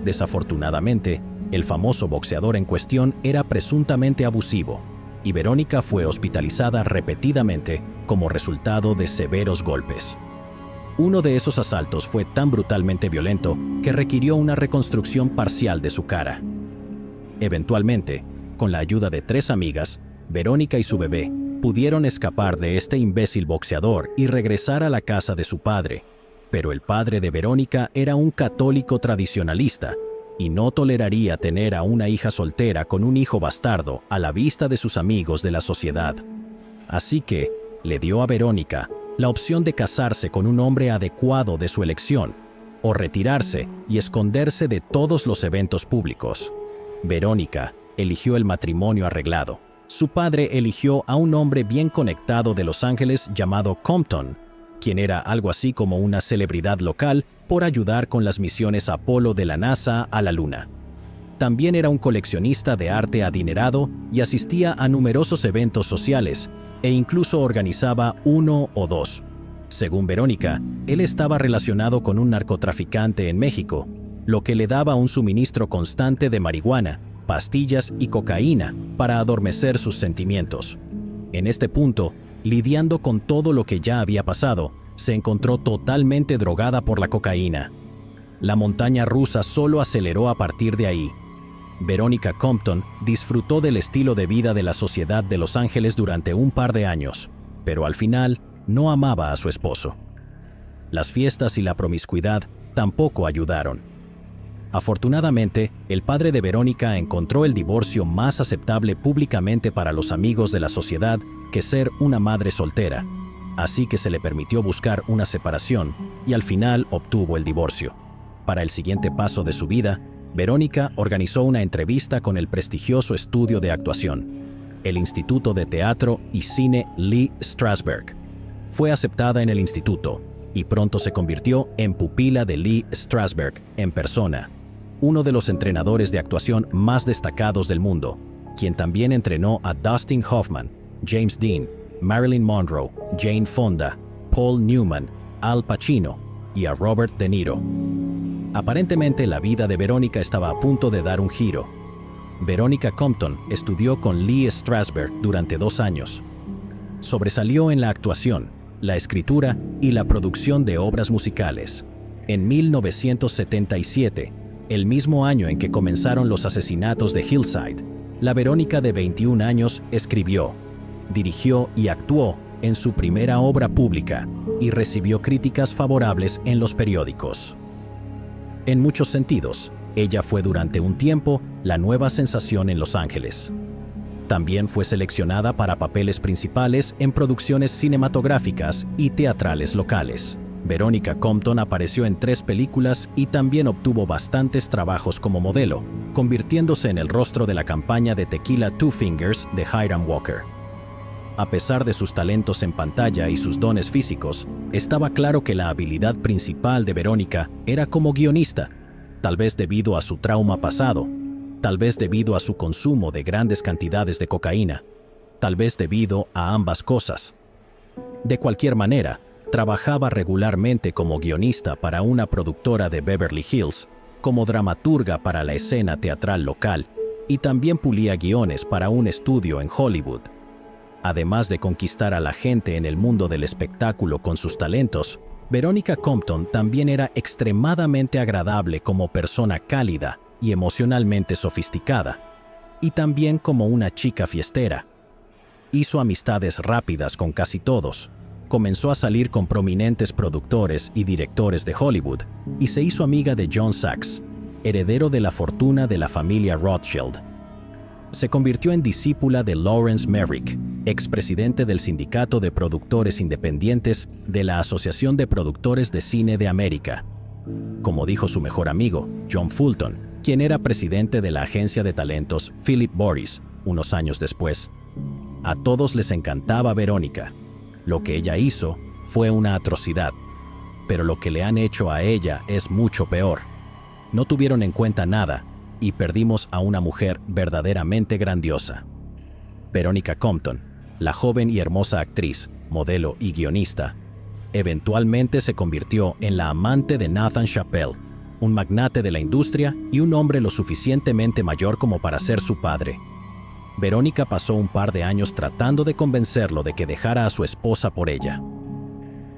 Desafortunadamente, el famoso boxeador en cuestión era presuntamente abusivo, y Verónica fue hospitalizada repetidamente como resultado de severos golpes. Uno de esos asaltos fue tan brutalmente violento que requirió una reconstrucción parcial de su cara. Eventualmente, con la ayuda de 3 amigas, Verónica y su bebé pudieron escapar de este imbécil boxeador y regresar a la casa de su padre. Pero el padre de Verónica era un católico tradicionalista y no toleraría tener a una hija soltera con un hijo bastardo a la vista de sus amigos de la sociedad. Así que le dio a Verónica la opción de casarse con un hombre adecuado de su elección o retirarse y esconderse de todos los eventos públicos. Verónica eligió el matrimonio arreglado. Su padre eligió a un hombre bien conectado de Los Ángeles llamado Compton, quien era algo así como una celebridad local por ayudar con las misiones Apolo de la NASA a la Luna. También era un coleccionista de arte adinerado y asistía a numerosos eventos sociales, e incluso organizaba 1 o 2. Según Verónica, él estaba relacionado con un narcotraficante en México, lo que le daba un suministro constante de marihuana, pastillas y cocaína para adormecer sus sentimientos. En este punto, lidiando con todo lo que ya había pasado, se encontró totalmente drogada por la cocaína. La montaña rusa solo aceleró a partir de ahí. Verónica Compton disfrutó del estilo de vida de la sociedad de Los Ángeles durante un par de años, pero al final no amaba a su esposo. Las fiestas y la promiscuidad tampoco ayudaron. Afortunadamente, el padre de Verónica encontró el divorcio más aceptable públicamente para los amigos de la sociedad que ser una madre soltera, así que se le permitió buscar una separación y al final obtuvo el divorcio. Para el siguiente paso de su vida, Verónica organizó una entrevista con el prestigioso estudio de actuación, el Instituto de Teatro y Cine Lee Strasberg. Fue aceptada en el instituto y pronto se convirtió en pupila de Lee Strasberg en persona, uno de los entrenadores de actuación más destacados del mundo, quien también entrenó a Dustin Hoffman, James Dean, Marilyn Monroe, Jane Fonda, Paul Newman, Al Pacino y a Robert De Niro. Aparentemente la vida de Verónica estaba a punto de dar un giro. Verónica Compton estudió con Lee Strasberg durante 2 años. Sobresalió en la actuación, la escritura y la producción de obras musicales. En 1977, el mismo año en que comenzaron los asesinatos de Hillside, la Verónica de 21 años escribió, dirigió y actuó en su primera obra pública y recibió críticas favorables en los periódicos. En muchos sentidos, ella fue durante un tiempo la nueva sensación en Los Ángeles. También fue seleccionada para papeles principales en producciones cinematográficas y teatrales locales. Verónica Compton apareció en 3 películas y también obtuvo bastantes trabajos como modelo, convirtiéndose en el rostro de la campaña de tequila Two Fingers de Hiram Walker. A pesar de sus talentos en pantalla y sus dones físicos, estaba claro que la habilidad principal de Verónica era como guionista, tal vez debido a su trauma pasado, tal vez debido a su consumo de grandes cantidades de cocaína, tal vez debido a ambas cosas. De cualquier manera, trabajaba regularmente como guionista para una productora de Beverly Hills, como dramaturga para la escena teatral local y también pulía guiones para un estudio en Hollywood. Además de conquistar a la gente en el mundo del espectáculo con sus talentos, Veronica Compton también era extremadamente agradable como persona cálida y emocionalmente sofisticada, y también como una chica fiestera. Hizo amistades rápidas con casi todos, comenzó a salir con prominentes productores y directores de Hollywood, y se hizo amiga de John Sachs, heredero de la fortuna de la familia Rothschild. Se convirtió en discípula de Lawrence Merrick, expresidente del Sindicato de Productores Independientes de la Asociación de Productores de Cine de América. Como dijo su mejor amigo, John Fulton, quien era presidente de la agencia de talentos Philip Morris, unos años después. A todos les encantaba Verónica. Lo que ella hizo fue una atrocidad, pero lo que le han hecho a ella es mucho peor. No tuvieron en cuenta nada y perdimos a una mujer verdaderamente grandiosa. Veronica Compton, la joven y hermosa actriz, modelo y guionista, eventualmente se convirtió en la amante de Nathan Chappell, un magnate de la industria y un hombre lo suficientemente mayor como para ser su padre. Verónica pasó un par de años tratando de convencerlo de que dejara a su esposa por ella.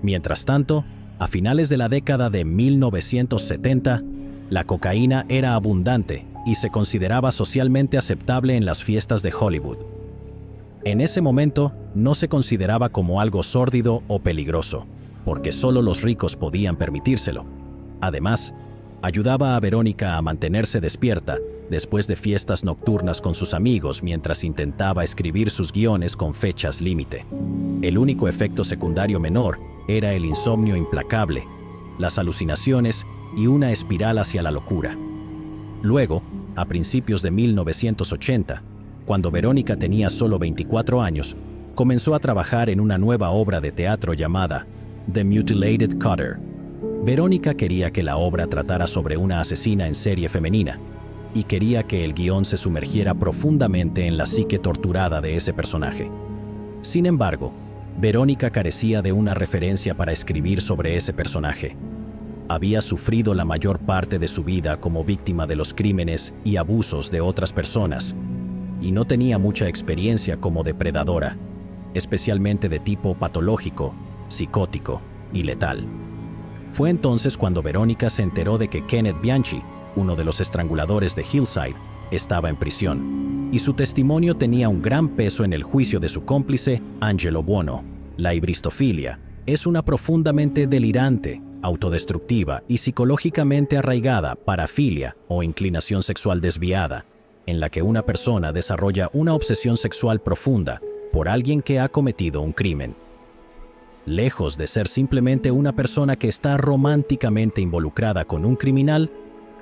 Mientras tanto, a finales de la década de 1970, la cocaína era abundante y se consideraba socialmente aceptable en las fiestas de Hollywood. En ese momento, no se consideraba como algo sórdido o peligroso, porque solo los ricos podían permitírselo. Además, ayudaba a Verónica a mantenerse despierta después de fiestas nocturnas con sus amigos mientras intentaba escribir sus guiones con fechas límite. El único efecto secundario menor era el insomnio implacable, las alucinaciones y una espiral hacia la locura. Luego, a principios de 1980, cuando Verónica tenía solo 24 años, comenzó a trabajar en una nueva obra de teatro llamada The Mutilated Cutter. Verónica quería que la obra tratara sobre una asesina en serie femenina y quería que el guión se sumergiera profundamente en la psique torturada de ese personaje. Sin embargo, Verónica carecía de una referencia para escribir sobre ese personaje. Había sufrido la mayor parte de su vida como víctima de los crímenes y abusos de otras personas, y no tenía mucha experiencia como depredadora, especialmente de tipo patológico, psicótico y letal. Fue entonces cuando Verónica se enteró de que Kenneth Bianchi, uno de los estranguladores de Hillside, estaba en prisión, y su testimonio tenía un gran peso en el juicio de su cómplice, Angelo Buono. La hibristofilia es una profundamente delirante, autodestructiva y psicológicamente arraigada parafilia o inclinación sexual desviada, en la que una persona desarrolla una obsesión sexual profunda por alguien que ha cometido un crimen. Lejos de ser simplemente una persona que está románticamente involucrada con un criminal,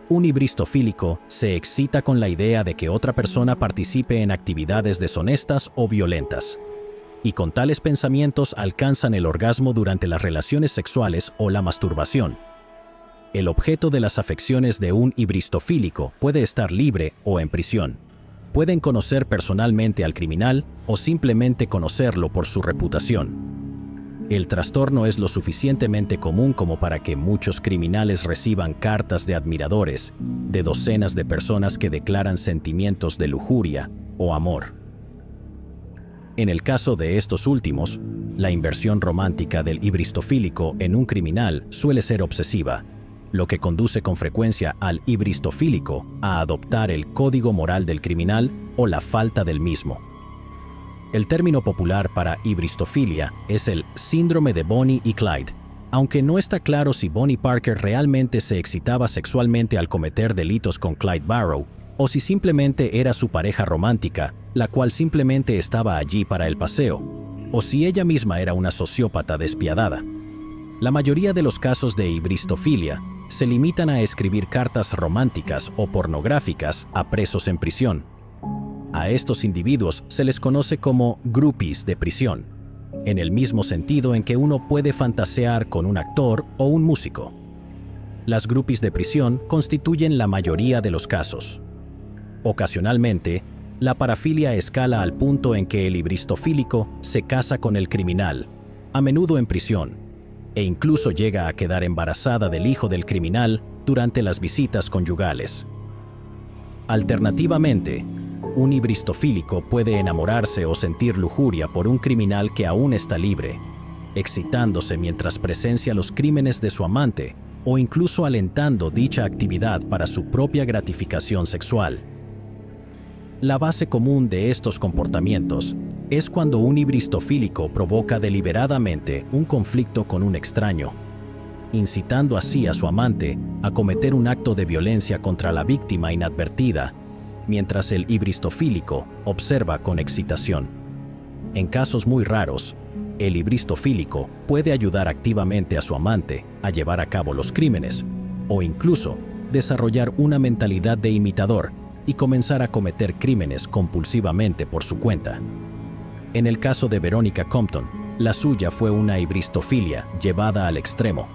un hibristofílico se excita con la idea de que otra persona participe en actividades deshonestas o violentas, y con tales pensamientos alcanzan el orgasmo durante las relaciones sexuales o la masturbación. El objeto de las afecciones de un hibristofílico puede estar libre o en prisión. Pueden conocer personalmente al criminal o simplemente conocerlo por su reputación. El trastorno es lo suficientemente común como para que muchos criminales reciban cartas de admiradores de docenas de personas que declaran sentimientos de lujuria o amor. En el caso de estos últimos, la inversión romántica del hibristofílico en un criminal suele ser obsesiva, lo que conduce con frecuencia al hibristofílico a adoptar el código moral del criminal o la falta del mismo. El término popular para hibristofilia es el síndrome de Bonnie y Clyde, aunque no está claro si Bonnie Parker realmente se excitaba sexualmente al cometer delitos con Clyde Barrow, o si simplemente era su pareja romántica, la cual simplemente estaba allí para el paseo, o si ella misma era una sociópata despiadada. La mayoría de los casos de hibristofilia se limitan a escribir cartas románticas o pornográficas a presos en prisión. A estos individuos se les conoce como groupies de prisión, en el mismo sentido en que uno puede fantasear con un actor o un músico. Las groupies de prisión constituyen la mayoría de los casos. Ocasionalmente, la parafilia escala al punto en que el hibristofílico se casa con el criminal, a menudo en prisión, e incluso llega a quedar embarazada del hijo del criminal durante las visitas conyugales. Alternativamente, un ibristofílico puede enamorarse o sentir lujuria por un criminal que aún está libre, excitándose mientras presencia los crímenes de su amante o incluso alentando dicha actividad para su propia gratificación sexual. La base común de estos comportamientos es cuando un ibristofílico provoca deliberadamente un conflicto con un extraño, incitando así a su amante a cometer un acto de violencia contra la víctima inadvertida, mientras el ibristofílico observa con excitación. En casos muy raros, el ibristofílico puede ayudar activamente a su amante a llevar a cabo los crímenes, o incluso desarrollar una mentalidad de imitador y comenzar a cometer crímenes compulsivamente por su cuenta. En el caso de Veronica Compton, la suya fue una ibristofilia llevada al extremo.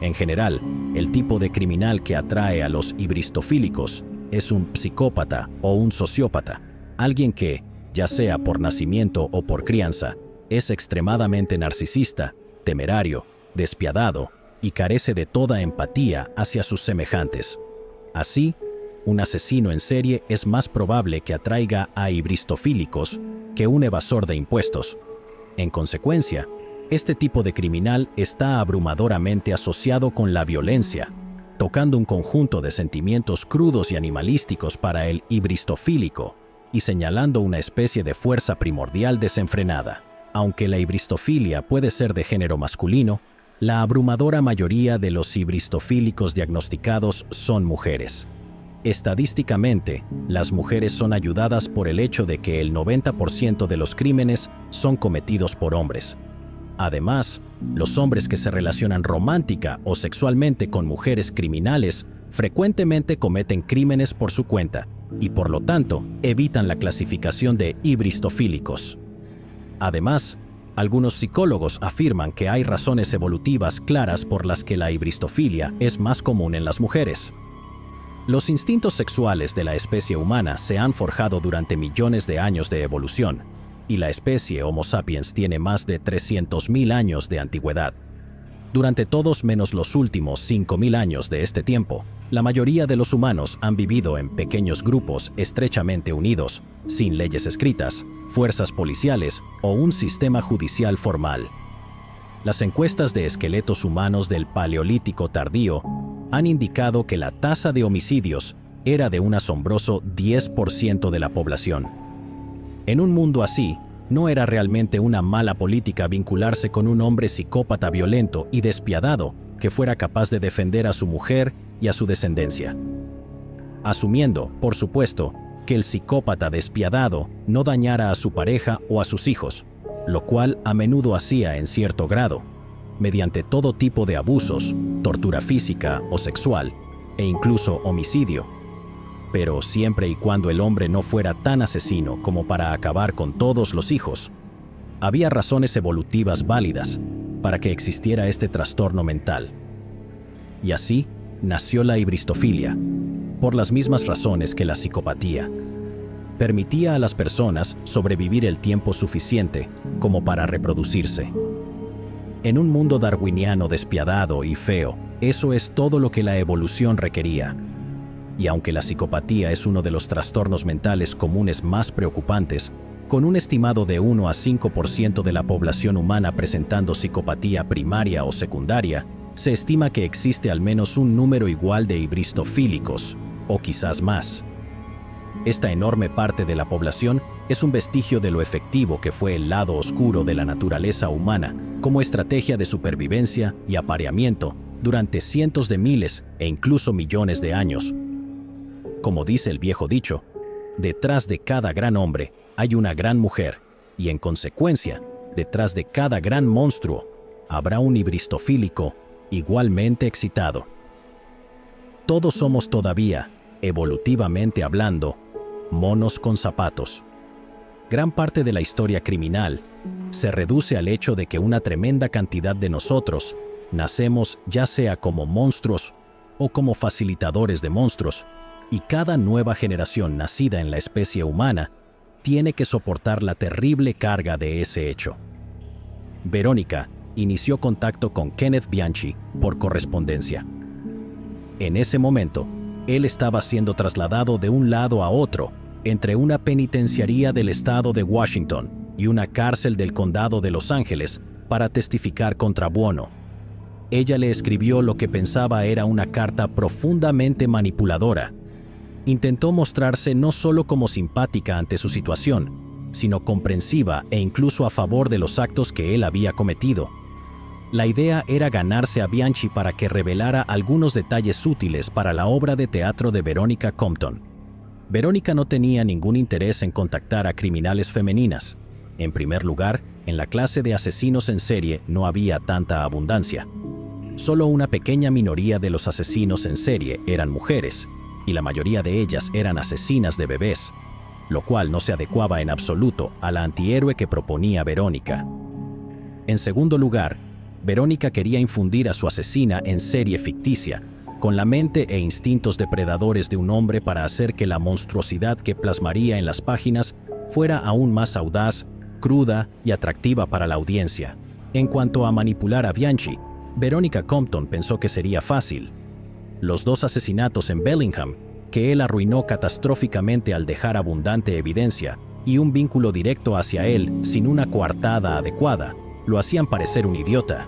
En general, el tipo de criminal que atrae a los ibristofílicos es un psicópata o un sociópata, alguien que, ya sea por nacimiento o por crianza, es extremadamente narcisista, temerario, despiadado y carece de toda empatía hacia sus semejantes. Así, un asesino en serie es más probable que atraiga a ibristofílicos que un evasor de impuestos. En consecuencia, este tipo de criminal está abrumadoramente asociado con la violencia, tocando un conjunto de sentimientos crudos y animalísticos para el ibristofílico y señalando una especie de fuerza primordial desenfrenada. Aunque la ibristofilia puede ser de género masculino, la abrumadora mayoría de los ibristofílicos diagnosticados son mujeres. Estadísticamente, las mujeres son ayudadas por el hecho de que el 90% de los crímenes son cometidos por hombres. Además, los hombres que se relacionan romántica o sexualmente con mujeres criminales frecuentemente cometen crímenes por su cuenta y, por lo tanto, evitan la clasificación de ibristofílicos. Además, algunos psicólogos afirman que hay razones evolutivas claras por las que la ibristofilia es más común en las mujeres. Los instintos sexuales de la especie humana se han forjado durante millones de años de evolución, y la especie Homo sapiens tiene más de 300.000 años de antigüedad. Durante todos menos los últimos 5.000 años de este tiempo, la mayoría de los humanos han vivido en pequeños grupos estrechamente unidos, sin leyes escritas, fuerzas policiales o un sistema judicial formal. Las encuestas de esqueletos humanos del Paleolítico tardío han indicado que la tasa de homicidios era de un asombroso 10% de la población. En un mundo así, no era realmente una mala política vincularse con un hombre psicópata violento y despiadado que fuera capaz de defender a su mujer y a su descendencia. Asumiendo, por supuesto, que el psicópata despiadado no dañara a su pareja o a sus hijos, lo cual a menudo hacía en cierto grado, mediante todo tipo de abusos, tortura física o sexual, e incluso homicidio. Pero siempre y cuando el hombre no fuera tan asesino como para acabar con todos los hijos, había razones evolutivas válidas para que existiera este trastorno mental. Y así nació la ibristofilia, por las mismas razones que la psicopatía. Permitía a las personas sobrevivir el tiempo suficiente como para reproducirse. En un mundo darwiniano despiadado y feo, eso es todo lo que la evolución requería. Y aunque la psicopatía es uno de los trastornos mentales comunes más preocupantes, con un estimado de 1 a 5% de la población humana presentando psicopatía primaria o secundaria, se estima que existe al menos un número igual de ibristofílicos, o quizás más. Esta enorme parte de la población es un vestigio de lo efectivo que fue el lado oscuro de la naturaleza humana como estrategia de supervivencia y apareamiento durante cientos de miles e incluso millones de años. Como dice el viejo dicho, detrás de cada gran hombre hay una gran mujer, y en consecuencia, detrás de cada gran monstruo habrá un ibristofílico igualmente excitado. Todos somos todavía, evolutivamente hablando, monos con zapatos. Gran parte de la historia criminal se reduce al hecho de que una tremenda cantidad de nosotros nacemos ya sea como monstruos o como facilitadores de monstruos, y cada nueva generación nacida en la especie humana tiene que soportar la terrible carga de ese hecho. Verónica inició contacto con Kenneth Bianchi por correspondencia. En ese momento, él estaba siendo trasladado de un lado a otro entre una penitenciaría del estado de Washington y una cárcel del condado de Los Ángeles para testificar contra Buono. Ella le escribió lo que pensaba era una carta profundamente manipuladora. Intentó mostrarse no solo como simpática ante su situación, sino comprensiva e incluso a favor de los actos que él había cometido. La idea era ganarse a Bianchi para que revelara algunos detalles útiles para la obra de teatro de Veronica Compton. Veronica no tenía ningún interés en contactar a criminales femeninas. En primer lugar, en la clase de asesinos en serie no había tanta abundancia. Solo una pequeña minoría de los asesinos en serie eran mujeres, y la mayoría de ellas eran asesinas de bebés, lo cual no se adecuaba en absoluto a la antihéroe que proponía Veronica. En segundo lugar, Veronica quería infundir a su asesina en serie ficticia, con la mente e instintos depredadores de un hombre para hacer que la monstruosidad que plasmaría en las páginas fuera aún más audaz, cruda y atractiva para la audiencia. En cuanto a manipular a Bianchi, Veronica Compton pensó que sería fácil. Los 2 asesinatos en Bellingham, que él arruinó catastróficamente al dejar abundante evidencia y un vínculo directo hacia él sin una coartada adecuada, lo hacían parecer un idiota.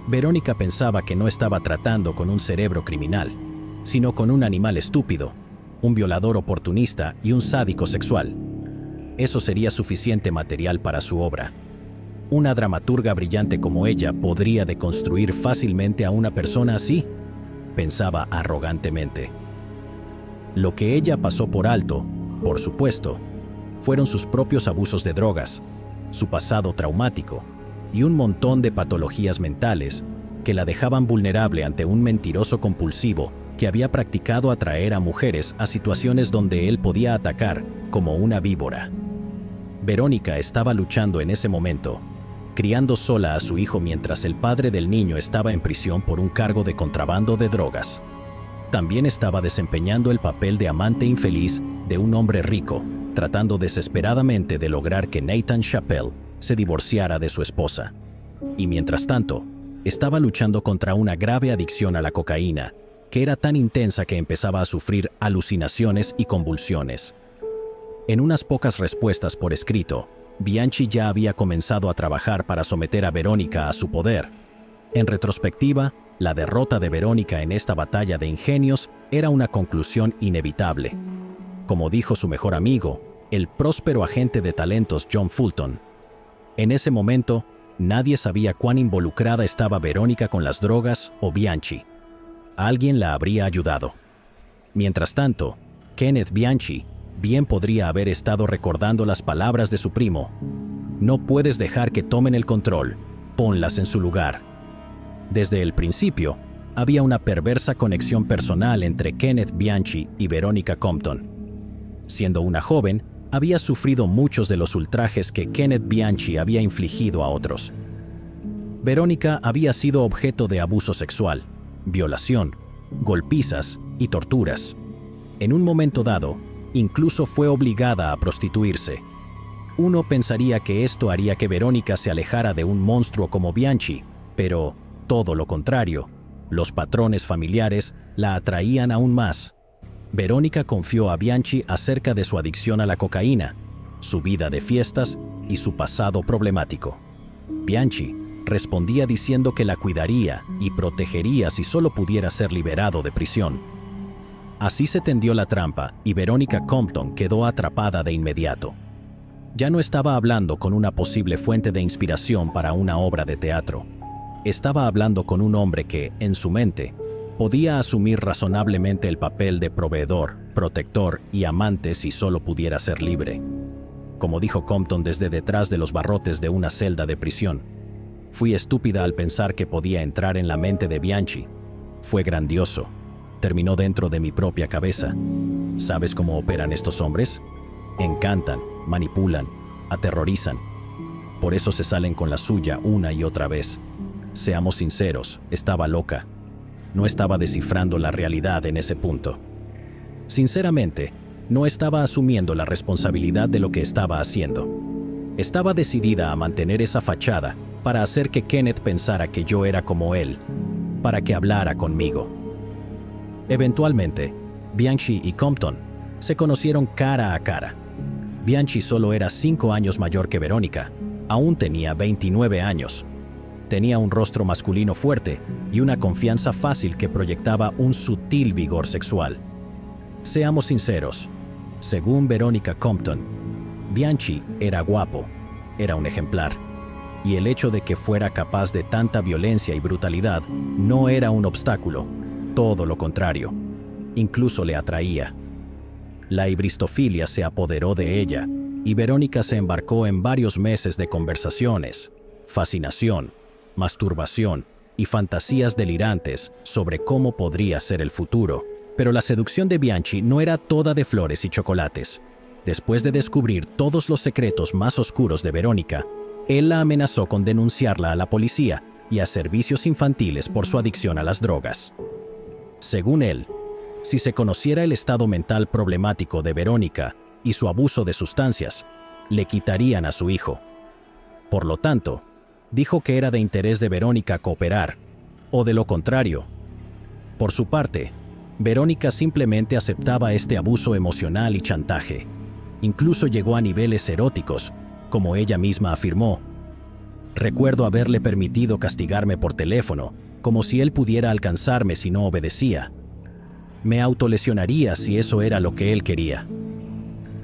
Verónica pensaba que no estaba tratando con un cerebro criminal, sino con un animal estúpido, un violador oportunista y un sádico sexual. Eso sería suficiente material para su obra. ¿Una dramaturga brillante como ella podría deconstruir fácilmente a una persona así?, pensaba arrogantemente. Lo que ella pasó por alto, por supuesto, fueron sus propios abusos de drogas, su pasado traumático y un montón de patologías mentales que la dejaban vulnerable ante un mentiroso compulsivo que había practicado atraer a mujeres a situaciones donde él podía atacar como una víbora. Verónica estaba luchando en ese momento, criando sola a su hijo mientras el padre del niño estaba en prisión por un cargo de contrabando de drogas. También estaba desempeñando el papel de amante infeliz de un hombre rico, tratando desesperadamente de lograr que Nathan Chappell se divorciara de su esposa. Y mientras tanto, estaba luchando contra una grave adicción a la cocaína, que era tan intensa que empezaba a sufrir alucinaciones y convulsiones. En unas pocas respuestas por escrito, Bianchi ya había comenzado a trabajar para someter a Verónica a su poder. En retrospectiva, la derrota de Verónica en esta batalla de ingenios era una conclusión inevitable. Como dijo su mejor amigo, el próspero agente de talentos John Fulton, en ese momento, nadie sabía cuán involucrada estaba Verónica con las drogas o Bianchi. Alguien la habría ayudado. Mientras tanto, Kenneth Bianchi bien podría haber estado recordando las palabras de su primo: «No puedes dejar que tomen el control, ponlas en su lugar». Desde el principio, había una perversa conexión personal entre Kenneth Bianchi y Veronica Compton. Siendo una joven, había sufrido muchos de los ultrajes que Kenneth Bianchi había infligido a otros. Verónica había sido objeto de abuso sexual, violación, golpizas y torturas. En un momento dado, incluso fue obligada a prostituirse. Uno pensaría que esto haría que Verónica se alejara de un monstruo como Bianchi, pero todo lo contrario, los patrones familiares la atraían aún más. Verónica confió a Bianchi acerca de su adicción a la cocaína, su vida de fiestas y su pasado problemático. Bianchi respondía diciendo que la cuidaría y protegería si solo pudiera ser liberado de prisión. Así se tendió la trampa y Veronica Compton quedó atrapada de inmediato. Ya no estaba hablando con una posible fuente de inspiración para una obra de teatro. Estaba hablando con un hombre que, en su mente, podía asumir razonablemente el papel de proveedor, protector y amante si solo pudiera ser libre. Como dijo Compton desde detrás de los barrotes de una celda de prisión: «Fui estúpida al pensar que podía entrar en la mente de Bianchi. Fue grandioso. Terminó dentro de mi propia cabeza. ¿Sabes cómo operan estos hombres? Encantan, manipulan, aterrorizan. Por eso se salen con la suya una y otra vez. Seamos sinceros, estaba loca. No estaba descifrando la realidad en ese punto. Sinceramente, no estaba asumiendo la responsabilidad de lo que estaba haciendo. Estaba decidida a mantener esa fachada para hacer que Kenneth pensara que yo era como él, para que hablara conmigo. Eventualmente, Bianchi y Compton se conocieron cara a cara. Bianchi solo era 5 años mayor que Verónica, aún tenía 29 años. Tenía un rostro masculino fuerte y una confianza fácil que proyectaba un sutil vigor sexual. Seamos sinceros, según Verónica Compton, Bianchi era guapo, era un ejemplar, y el hecho de que fuera capaz de tanta violencia y brutalidad no era un obstáculo, todo lo contrario, incluso le atraía. La hibristofilia se apoderó de ella, y Verónica se embarcó en varios meses de conversaciones, fascinación, masturbación y fantasías delirantes sobre cómo podría ser el futuro. Pero la seducción de Bianchi no era toda de flores y chocolates. Después de descubrir todos los secretos más oscuros de Verónica, él la amenazó con denunciarla a la policía y a servicios infantiles por su adicción a las drogas. Según él, si se conociera el estado mental problemático de Verónica y su abuso de sustancias, le quitarían a su hijo. Por lo tanto, dijo que era de interés de Verónica cooperar, o de lo contrario. Por su parte, Verónica simplemente aceptaba este abuso emocional y chantaje. Incluso llegó a niveles eróticos, como ella misma afirmó. Recuerdo haberle permitido castigarme por teléfono, como si él pudiera alcanzarme si no obedecía. Me autolesionaría si eso era lo que él quería.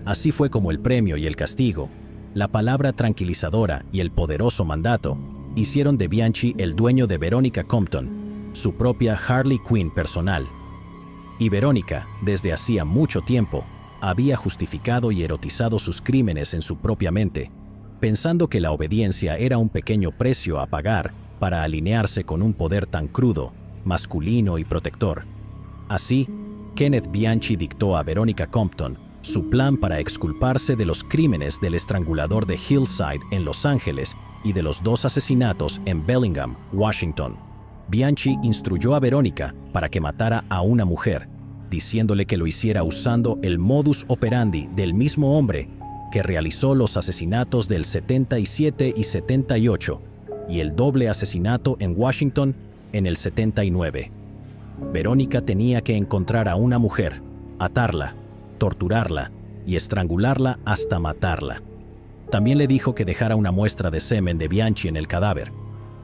Así fue como el premio y el castigo, la palabra tranquilizadora y el poderoso mandato, hicieron de Bianchi el dueño de Verónica Compton, su propia Harley Quinn personal. Y Verónica, desde hacía mucho tiempo, había justificado y erotizado sus crímenes en su propia mente, pensando que la obediencia era un pequeño precio a pagar para alinearse con un poder tan crudo, masculino y protector. Así, Kenneth Bianchi dictó a Verónica Compton su plan para exculparse de los crímenes del estrangulador de Hillside en Los Ángeles y de los 2 asesinatos en Bellingham, Washington. Bianchi instruyó a Verónica para que matara a una mujer, diciéndole que lo hiciera usando el modus operandi del mismo hombre que realizó los asesinatos del 77 y 78 y el doble asesinato en Washington en el 79. Verónica tenía que encontrar a una mujer, atarla, torturarla y estrangularla hasta matarla. También le dijo que dejara una muestra de semen de Bianchi en el cadáver.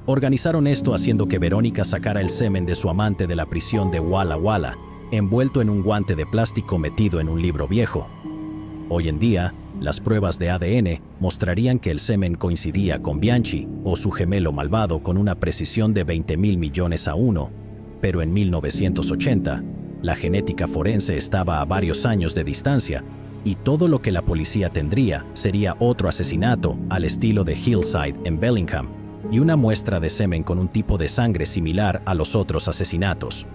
Organizaron esto haciendo que Verónica sacara el semen de su amante de la prisión de Walla Walla, envuelto en un guante de plástico metido en un libro viejo. Hoy en día, las pruebas de ADN mostrarían que el semen coincidía con Bianchi o su gemelo malvado con una precisión de 20.000 millones a 1, pero en 1980, la genética forense estaba a varios años de distancia y todo lo que la policía tendría sería otro asesinato al estilo de Hillside en Bellingham y una muestra de semen con un tipo de sangre similar a los otros asesinatos.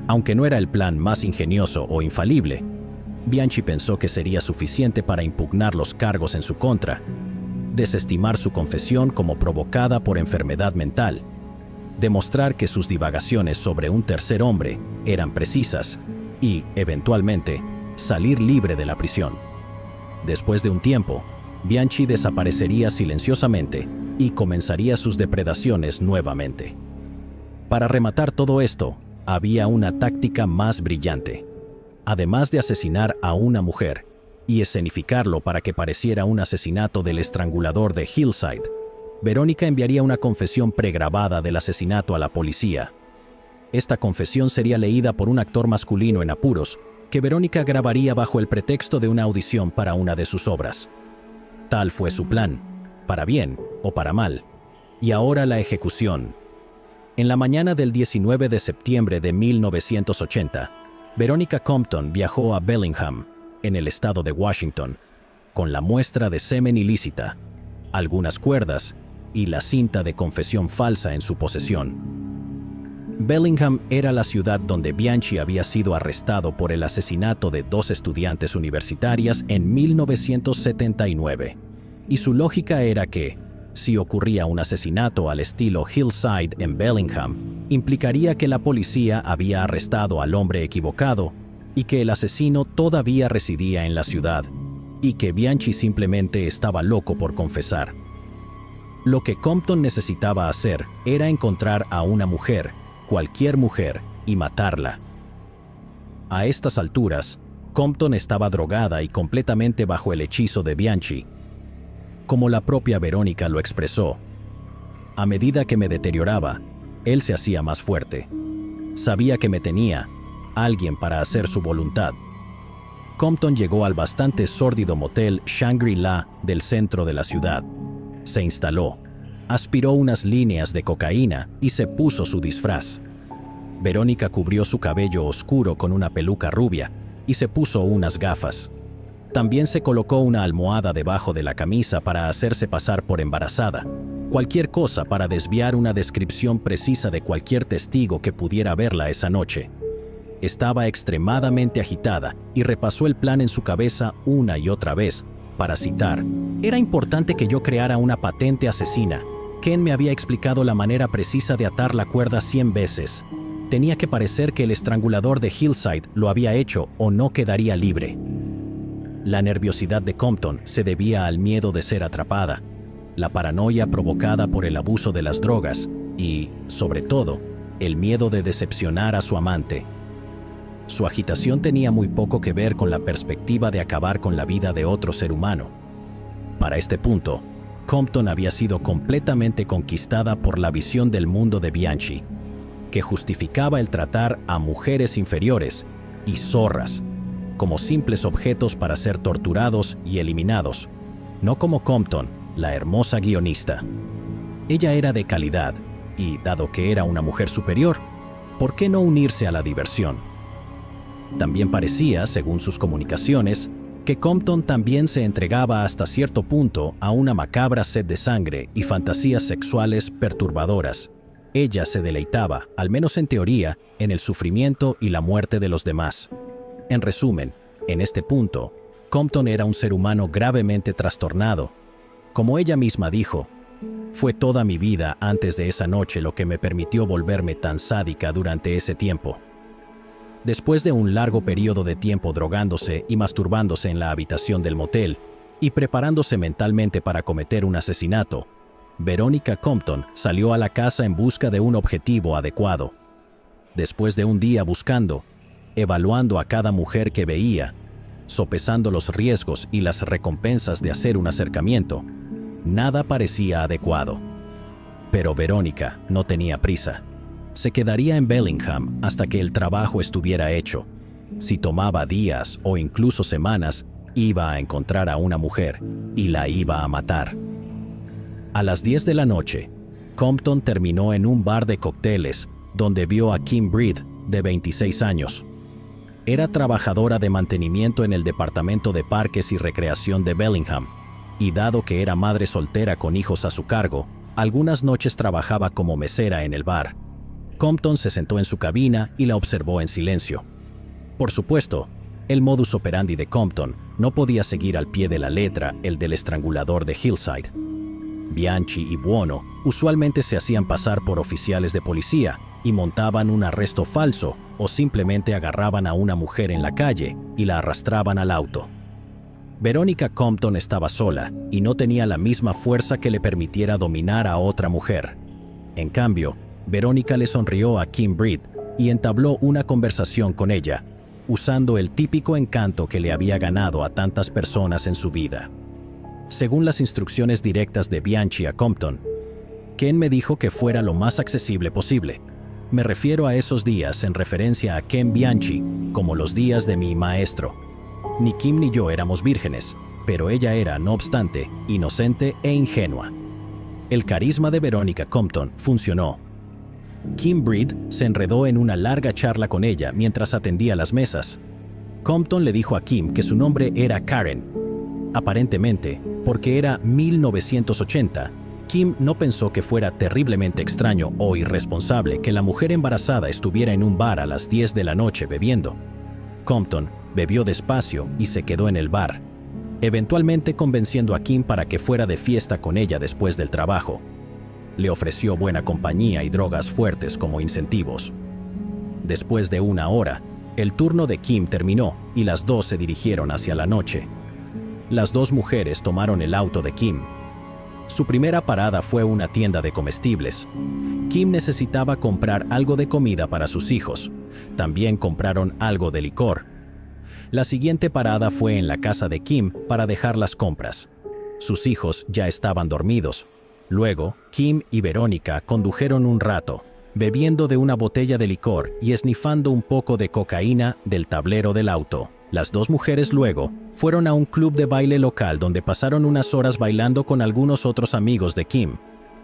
Aunque no era el plan más ingenioso o infalible, Bianchi pensó que sería suficiente para impugnar los cargos en su contra, desestimar su confesión como provocada por enfermedad mental, demostrar que sus divagaciones sobre un tercer hombre eran precisas y, eventualmente, salir libre de la prisión. Después de un tiempo, Bianchi desaparecería silenciosamente y comenzaría sus depredaciones nuevamente. Para rematar todo esto, había una táctica más brillante. Además de asesinar a una mujer y escenificarlo para que pareciera un asesinato del estrangulador de Hillside, Verónica enviaría una confesión pregrabada del asesinato a la policía. Esta confesión sería leída por un actor masculino en apuros, que Verónica grabaría bajo el pretexto de una audición para una de sus obras. Tal fue su plan, para bien o para mal. Y ahora la ejecución. En la mañana del 19 de septiembre de 1980, Verónica Compton viajó a Bellingham, en el estado de Washington, con la muestra de semen ilícita, algunas cuerdas y la cinta de confesión falsa en su posesión. Bellingham era la ciudad donde Bianchi había sido arrestado por el asesinato de 2 estudiantes universitarias en 1979, y su lógica era que, si ocurría un asesinato al estilo Hillside en Bellingham, implicaría que la policía había arrestado al hombre equivocado y que el asesino todavía residía en la ciudad, y que Bianchi simplemente estaba loco por confesar. Lo que Compton necesitaba hacer era encontrar a una mujer, cualquier mujer, y matarla. A estas alturas, Compton estaba drogada y completamente bajo el hechizo de Bianchi. Como la propia Verónica lo expresó, a medida que me deterioraba, él se hacía más fuerte. Sabía que me tenía alguien para hacer su voluntad. Compton llegó al bastante sórdido motel Shangri-La del centro de la ciudad. Se instaló, aspiró unas líneas de cocaína y se puso su disfraz. Verónica cubrió su cabello oscuro con una peluca rubia y se puso unas gafas. También se colocó una almohada debajo de la camisa para hacerse pasar por embarazada. Cualquier cosa para desviar una descripción precisa de cualquier testigo que pudiera verla esa noche. Estaba extremadamente agitada y repasó el plan en su cabeza una y otra vez, para citar: «Era importante que yo creara una patente asesina. Ken me había explicado la manera precisa de atar la cuerda 100 veces. Tenía que parecer que el estrangulador de Hillside lo había hecho o no quedaría libre». La nerviosidad de Compton se debía al miedo de ser atrapada, la paranoia provocada por el abuso de las drogas y, sobre todo, el miedo de decepcionar a su amante. Su agitación tenía muy poco que ver con la perspectiva de acabar con la vida de otro ser humano. Para este punto, Compton había sido completamente conquistada por la visión del mundo de Bianchi, que justificaba el tratar a mujeres inferiores y zorras como simples objetos para ser torturados y eliminados, no como Compton, la hermosa guionista. Ella era de calidad y, dado que era una mujer superior, ¿por qué no unirse a la diversión? También parecía, según sus comunicaciones, que Compton también se entregaba hasta cierto punto a una macabra sed de sangre y fantasías sexuales perturbadoras. Ella se deleitaba, al menos en teoría, en el sufrimiento y la muerte de los demás. En resumen, en este punto, Compton era un ser humano gravemente trastornado. Como ella misma dijo, «Fue toda mi vida antes de esa noche lo que me permitió volverme tan sádica durante ese tiempo». Después de un largo periodo de tiempo drogándose y masturbándose en la habitación del motel y preparándose mentalmente para cometer un asesinato, Verónica Compton salió a la casa en busca de un objetivo adecuado. Después de un día buscando, evaluando a cada mujer que veía, sopesando los riesgos y las recompensas de hacer un acercamiento, nada parecía adecuado. Pero Verónica no tenía prisa. Se quedaría en Bellingham hasta que el trabajo estuviera hecho. Si tomaba días o incluso semanas, iba a encontrar a una mujer y la iba a matar. A las 10 de la noche, Compton terminó en un bar de cócteles donde vio a Kim Breed, de 26 años. Era trabajadora de mantenimiento en el Departamento de Parques y Recreación de Bellingham, y dado que era madre soltera con hijos a su cargo, algunas noches trabajaba como mesera en el bar. Compton se sentó en su cabina y la observó en silencio. Por supuesto, el modus operandi de Compton no podía seguir al pie de la letra el del estrangulador de Hillside. Bianchi y Buono usualmente se hacían pasar por oficiales de policía y montaban un arresto falso o simplemente agarraban a una mujer en la calle y la arrastraban al auto. Verónica Compton estaba sola y no tenía la misma fuerza que le permitiera dominar a otra mujer. En cambio, Verónica le sonrió a Kim Breed y entabló una conversación con ella, usando el típico encanto que le había ganado a tantas personas en su vida. Según las instrucciones directas de Bianchi a Compton, Ken me dijo que fuera lo más accesible posible. Me refiero a esos días en referencia a Ken Bianchi como los días de mi maestro. Ni Kim ni yo éramos vírgenes, pero ella era, no obstante, inocente e ingenua. El carisma de Verónica Compton funcionó. Kim Breed se enredó en una larga charla con ella mientras atendía las mesas. Compton le dijo a Kim que su nombre era Karen. Aparentemente, porque era 1980, Kim no pensó que fuera terriblemente extraño o irresponsable que la mujer embarazada estuviera en un bar a las 10 de la noche bebiendo. Compton bebió despacio y se quedó en el bar, eventualmente convenciendo a Kim para que fuera de fiesta con ella después del trabajo. Le ofreció buena compañía y drogas fuertes como incentivos. Después de una hora, el turno de Kim terminó y las dos se dirigieron hacia la noche. Las dos mujeres tomaron el auto de Kim. Su primera parada fue una tienda de comestibles. Kim necesitaba comprar algo de comida para sus hijos. También compraron algo de licor. La siguiente parada fue en la casa de Kim para dejar las compras. Sus hijos ya estaban dormidos. Luego, Kim y Verónica condujeron un rato, bebiendo de una botella de licor y esnifando un poco de cocaína del tablero del auto. Las dos mujeres luego fueron a un club de baile local donde pasaron unas horas bailando con algunos otros amigos de Kim.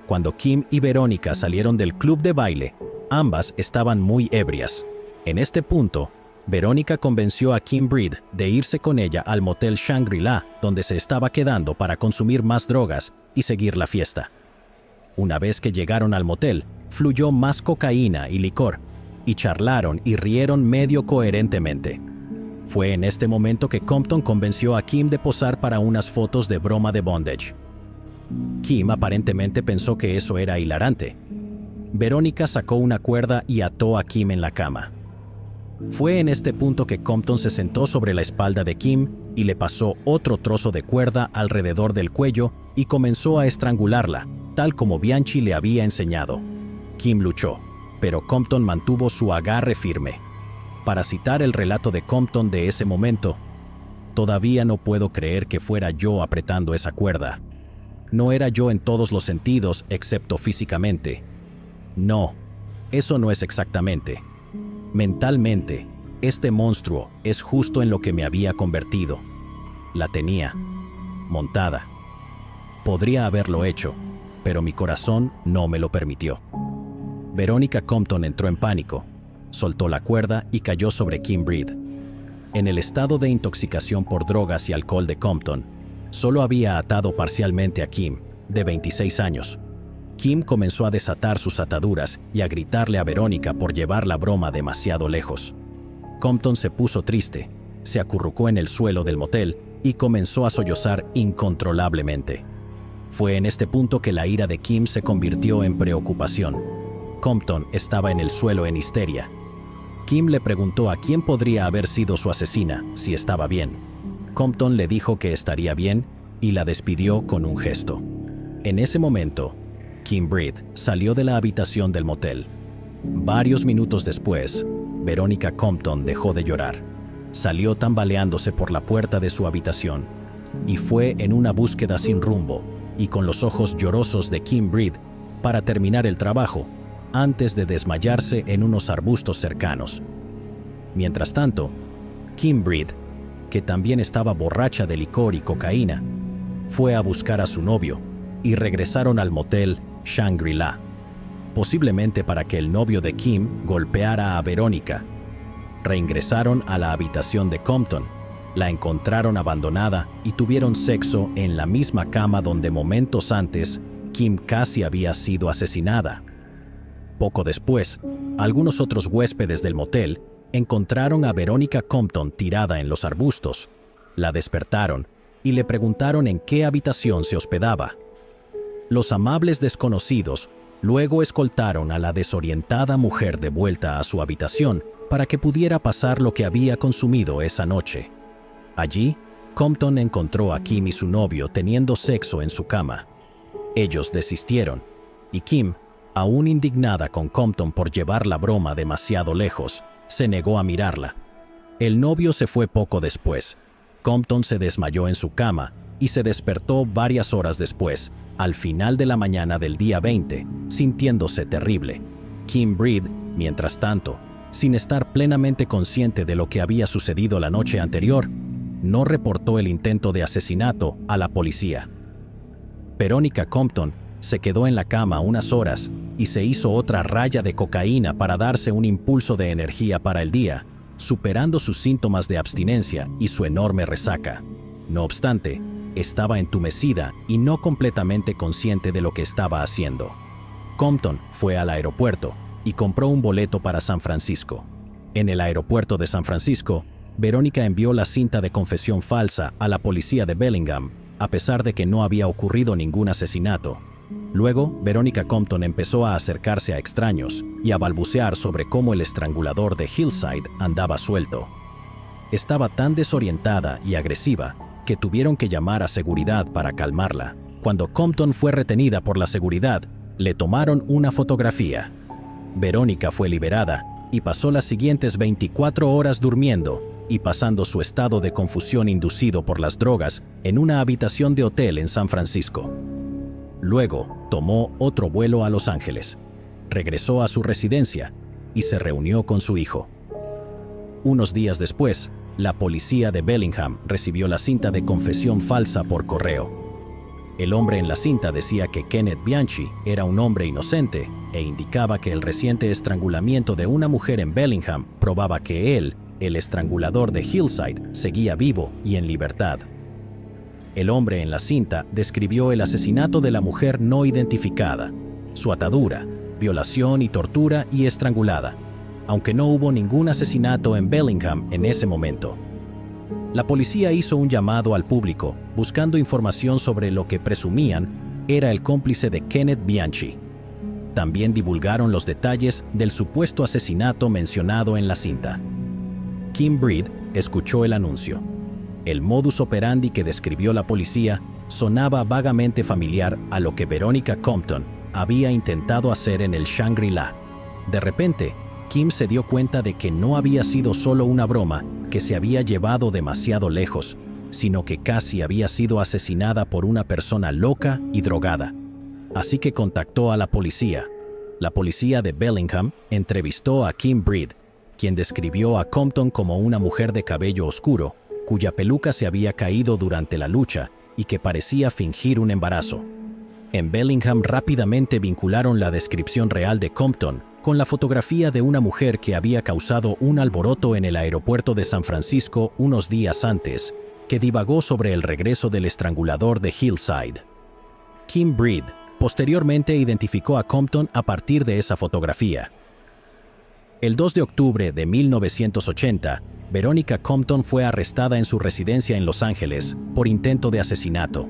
Cuando Kim y Verónica salieron del club de baile, ambas estaban muy ebrias. En este punto, Verónica convenció a Kim Breed de irse con ella al motel Shangri-La, donde se estaba quedando para consumir más drogas y seguir la fiesta. Una vez que llegaron al motel, fluyó más cocaína y licor, y charlaron y rieron medio coherentemente. Fue en este momento que Compton convenció a Kim de posar para unas fotos de broma de bondage. Kim aparentemente pensó que eso era hilarante. Verónica sacó una cuerda y ató a Kim en la cama. Fue en este punto que Compton se sentó sobre la espalda de Kim y le pasó otro trozo de cuerda alrededor del cuello y comenzó a estrangularla, tal como Bianchi le había enseñado. Kim luchó, pero Compton mantuvo su agarre firme. Para citar el relato de Compton de ese momento, «Todavía no puedo creer que fuera yo apretando esa cuerda. No era yo en todos los sentidos excepto físicamente. No, eso no es exactamente. Mentalmente, este monstruo es justo en lo que me había convertido. La tenía montada. Podría haberlo hecho, pero mi corazón no me lo permitió». Verónica Compton entró en pánico, soltó la cuerda y cayó sobre Kim Breed. En el estado de intoxicación por drogas y alcohol de Compton, solo había atado parcialmente a Kim, de 26 años. Kim comenzó a desatar sus ataduras y a gritarle a Verónica por llevar la broma demasiado lejos. Compton se puso triste, se acurrucó en el suelo del motel y comenzó a sollozar incontrolablemente. Fue en este punto que la ira de Kim se convirtió en preocupación. Compton estaba en el suelo en histeria. Kim le preguntó a quién podría haber sido su asesina, si estaba bien. Compton le dijo que estaría bien y la despidió con un gesto. En ese momento, Kim Breed salió de la habitación del motel. Varios minutos después, Verónica Compton dejó de llorar. Salió tambaleándose por la puerta de su habitación y fue en una búsqueda sin rumbo y con los ojos llorosos de Kim Breed para terminar el trabajo antes de desmayarse en unos arbustos cercanos. Mientras tanto, Kim Breed, que también estaba borracha de licor y cocaína, fue a buscar a su novio y regresaron al motel Shangri-La, posiblemente para que el novio de Kim golpeara a Verónica. Reingresaron a la habitación de Compton, la encontraron abandonada y tuvieron sexo en la misma cama donde momentos antes Kim casi había sido asesinada. Poco después, algunos otros huéspedes del motel encontraron a Verónica Compton tirada en los arbustos. La despertaron y le preguntaron en qué habitación se hospedaba. Los amables desconocidos luego escoltaron a la desorientada mujer de vuelta a su habitación para que pudiera pasar lo que había consumido esa noche. Allí, Compton encontró a Kim y su novio teniendo sexo en su cama. Ellos desistieron, y Kim, aún indignada con Compton por llevar la broma demasiado lejos, se negó a mirarla. El novio se fue poco después. Compton se desmayó en su cama y se despertó varias horas después, al final de la mañana del día 20, sintiéndose terrible. Kim Breed, mientras tanto, sin estar plenamente consciente de lo que había sucedido la noche anterior, no reportó el intento de asesinato a la policía. Verónica Compton se quedó en la cama unas horas y se hizo otra raya de cocaína para darse un impulso de energía para el día, superando sus síntomas de abstinencia y su enorme resaca. No obstante, estaba entumecida y no completamente consciente de lo que estaba haciendo. Compton fue al aeropuerto y compró un boleto para San Francisco. En el aeropuerto de San Francisco, Verónica envió la cinta de confesión falsa a la policía de Bellingham, a pesar de que no había ocurrido ningún asesinato. Luego, Verónica Compton empezó a acercarse a extraños y a balbucear sobre cómo el estrangulador de Hillside andaba suelto. Estaba tan desorientada y agresiva que tuvieron que llamar a seguridad para calmarla. Cuando Compton fue retenida por la seguridad, le tomaron una fotografía. Verónica fue liberada y pasó las siguientes 24 horas durmiendo y pasando su estado de confusión inducido por las drogas en una habitación de hotel en San Francisco. Luego, tomó otro vuelo a Los Ángeles, regresó a su residencia y se reunió con su hijo. Unos días después, la policía de Bellingham recibió la cinta de confesión falsa por correo. El hombre en la cinta decía que Kenneth Bianchi era un hombre inocente e indicaba que el reciente estrangulamiento de una mujer en Bellingham probaba que él, el estrangulador de Hillside, seguía vivo y en libertad. El hombre en la cinta describió el asesinato de la mujer no identificada, su atadura, violación y tortura y estrangulada, aunque no hubo ningún asesinato en Bellingham en ese momento. La policía hizo un llamado al público buscando información sobre lo que presumían era el cómplice de Kenneth Bianchi. También divulgaron los detalles del supuesto asesinato mencionado en la cinta. Kim Breed escuchó el anuncio. El modus operandi que describió la policía sonaba vagamente familiar a lo que Verónica Compton había intentado hacer en el Shangri-La. De repente, Kim se dio cuenta de que no había sido solo una broma que se había llevado demasiado lejos, sino que casi había sido asesinada por una persona loca y drogada. Así que contactó a la policía. La policía de Bellingham entrevistó a Kim Breed, quien describió a Compton como una mujer de cabello oscuro, cuya peluca se había caído durante la lucha y que parecía fingir un embarazo. En Bellingham rápidamente vincularon la descripción real de Compton con la fotografía de una mujer que había causado un alboroto en el aeropuerto de San Francisco unos días antes, que divagó sobre el regreso del estrangulador de Hillside. Kim Breed posteriormente identificó a Compton a partir de esa fotografía. El 2 de octubre de 1980, Verónica Compton fue arrestada en su residencia en Los Ángeles por intento de asesinato.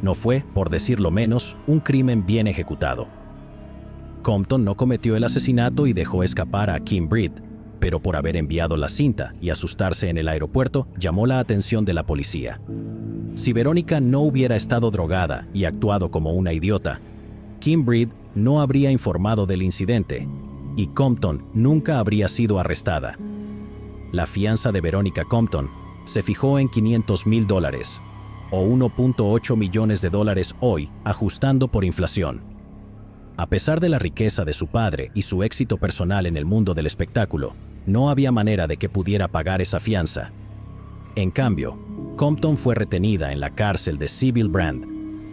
No fue, por decirlo menos, un crimen bien ejecutado. Compton no cometió el asesinato y dejó escapar a Kim Breed, pero por haber enviado la cinta y asustarse en el aeropuerto, llamó la atención de la policía. Si Verónica no hubiera estado drogada y actuado como una idiota, Kim Breed no habría informado del incidente y Compton nunca habría sido arrestada. La fianza de Verónica Compton se fijó en $500,000, o $1.8 millones hoy, ajustando por inflación. A pesar de la riqueza de su padre y su éxito personal en el mundo del espectáculo, no había manera de que pudiera pagar esa fianza. En cambio, Compton fue retenida en la cárcel de Sybil Brand,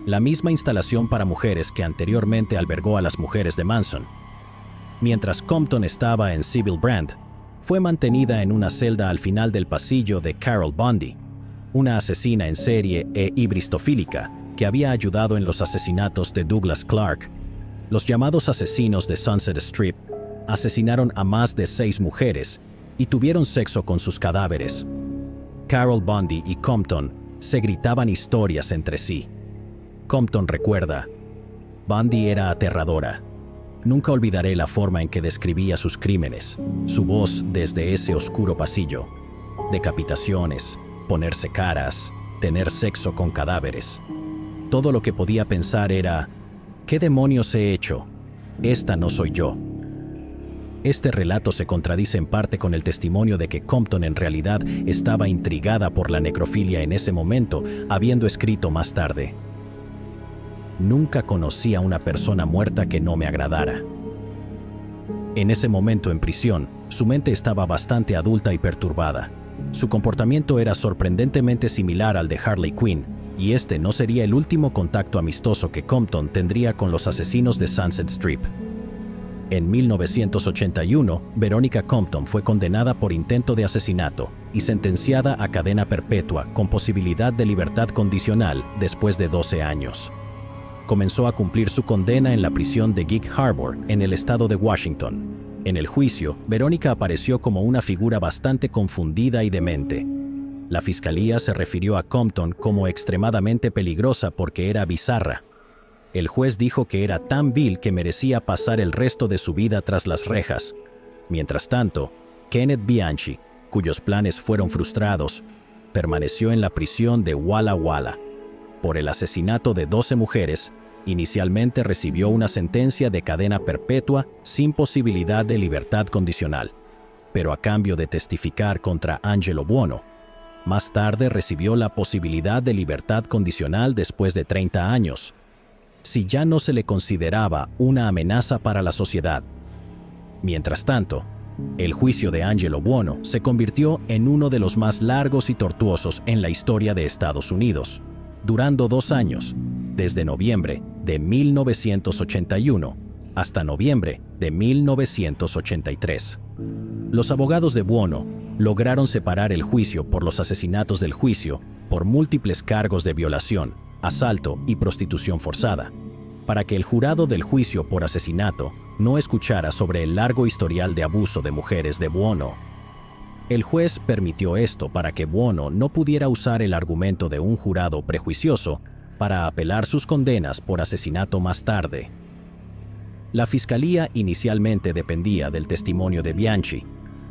la misma instalación para mujeres que anteriormente albergó a las mujeres de Manson. Mientras Compton estaba en Sybil Brand, fue mantenida en una celda al final del pasillo de Carol Bundy, una asesina en serie e hibristofílica que había ayudado en los asesinatos de Douglas Clark. Los llamados asesinos de Sunset Strip asesinaron a más de 6 mujeres y tuvieron sexo con sus cadáveres. Carol Bundy y Compton se gritaban historias entre sí. Compton recuerda: Bundy era aterradora. Nunca olvidaré la forma en que describía sus crímenes, su voz desde ese oscuro pasillo. Decapitaciones, ponerse caras, tener sexo con cadáveres. Todo lo que podía pensar era: ¿qué demonios he hecho? Esta no soy yo. Este relato se contradice en parte con el testimonio de que Compton en realidad estaba intrigada por la necrofilia en ese momento, habiendo escrito más tarde: Nunca conocí a una persona muerta que no me agradara. En ese momento en prisión, su mente estaba bastante adulta y perturbada. Su comportamiento era sorprendentemente similar al de Harley Quinn, y este no sería el último contacto amistoso que Compton tendría con los asesinos de Sunset Strip. En 1981, Verónica Compton fue condenada por intento de asesinato y sentenciada a cadena perpetua con posibilidad de libertad condicional después de 12 años. Comenzó a cumplir su condena en la prisión de Gig Harbor, en el estado de Washington. En el juicio, Verónica apareció como una figura bastante confundida y demente. La fiscalía se refirió a Compton como extremadamente peligrosa porque era bizarra. El juez dijo que era tan vil que merecía pasar el resto de su vida tras las rejas. Mientras tanto, Kenneth Bianchi, cuyos planes fueron frustrados, permaneció en la prisión de Walla Walla. por el asesinato de 12 mujeres, inicialmente recibió una sentencia de cadena perpetua sin posibilidad de libertad condicional, pero a cambio de testificar contra Angelo Buono, más tarde recibió la posibilidad de libertad condicional después de 30 años, si ya no se le consideraba una amenaza para la sociedad. Mientras tanto, el juicio de Angelo Buono se convirtió en uno de los más largos y tortuosos en la historia de Estados Unidos, durando 2 años, desde noviembre de 1981 hasta noviembre de 1983. Los abogados de Buono lograron separar el juicio por los asesinatos del juicio por múltiples cargos de violación, asalto y prostitución forzada, para que el jurado del juicio por asesinato no escuchara sobre el largo historial de abuso de mujeres de Buono. El juez permitió esto para que Buono no pudiera usar el argumento de un jurado prejuicioso para apelar sus condenas por asesinato más tarde. La fiscalía inicialmente dependía del testimonio de Bianchi,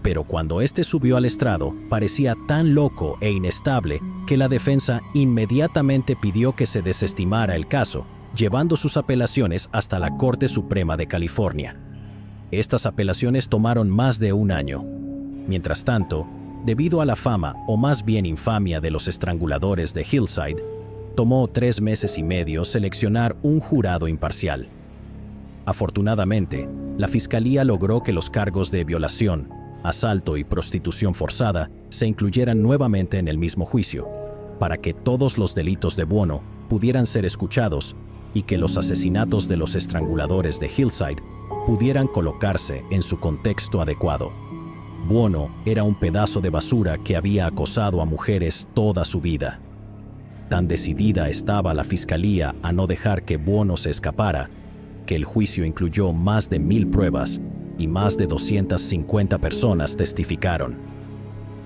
pero cuando este subió al estrado parecía tan loco e inestable que la defensa inmediatamente pidió que se desestimara el caso, llevando sus apelaciones hasta la Corte Suprema de California. Estas apelaciones tomaron más de 1 año. Mientras tanto, debido a la fama o más bien infamia de los estranguladores de Hillside, tomó 3 meses y medio seleccionar un jurado imparcial. Afortunadamente, la fiscalía logró que los cargos de violación, asalto y prostitución forzada se incluyeran nuevamente en el mismo juicio, para que todos los delitos de Buono pudieran ser escuchados y que los asesinatos de los estranguladores de Hillside pudieran colocarse en su contexto adecuado. Buono era un pedazo de basura que había acosado a mujeres toda su vida. Tan decidida estaba la fiscalía a no dejar que Buono se escapara, que el juicio incluyó más de 1000 pruebas y más de 250 personas testificaron.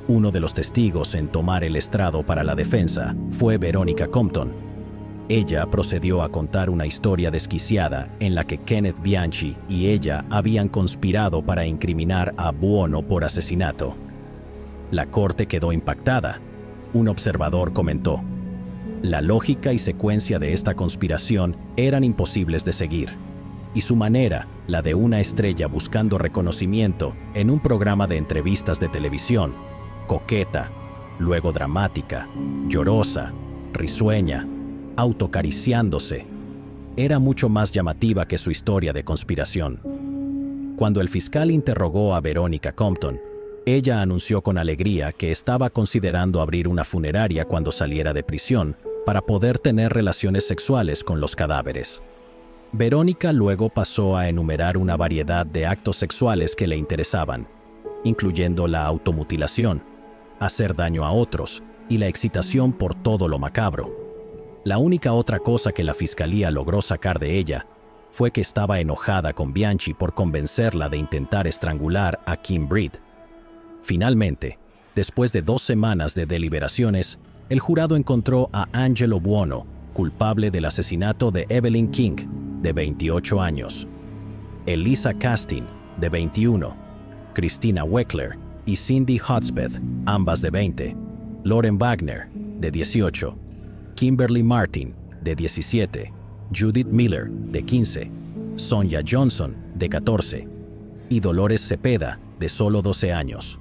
Uno de los testigos en tomar el estrado para la defensa fue Veronica Compton. Ella procedió a contar una historia desquiciada en la que Kenneth Bianchi y ella habían conspirado para incriminar a Buono por asesinato. La corte quedó impactada. Un observador comentó: "La lógica y secuencia de esta conspiración eran imposibles de seguir, y su manera, la de una estrella buscando reconocimiento en un programa de entrevistas de televisión, coqueta, luego dramática, llorosa, risueña, autocariciándose, era mucho más llamativa que su historia de conspiración". Cuando el fiscal interrogó a Veronica Compton, ella anunció con alegría que estaba considerando abrir una funeraria cuando saliera de prisión para poder tener relaciones sexuales con los cadáveres. Verónica luego pasó a enumerar una variedad de actos sexuales que le interesaban, incluyendo la automutilación, hacer daño a otros y la excitación por todo lo macabro. La única otra cosa que la fiscalía logró sacar de ella fue que estaba enojada con Bianchi por convencerla de intentar estrangular a Kim Breed. Finalmente, después de 2 semanas de deliberaciones, el jurado encontró a Angelo Buono culpable del asesinato de Evelyn King, de 28 años, Elisa Castin, de 21, Christina Weckler y Cindy Hudspeth, ambas de 20, Lauren Wagner, de 18, Kimberly Martin, de 17, Judith Miller, de 15, Sonja Johnson, de 14, y Dolores Cepeda, de solo 12 años.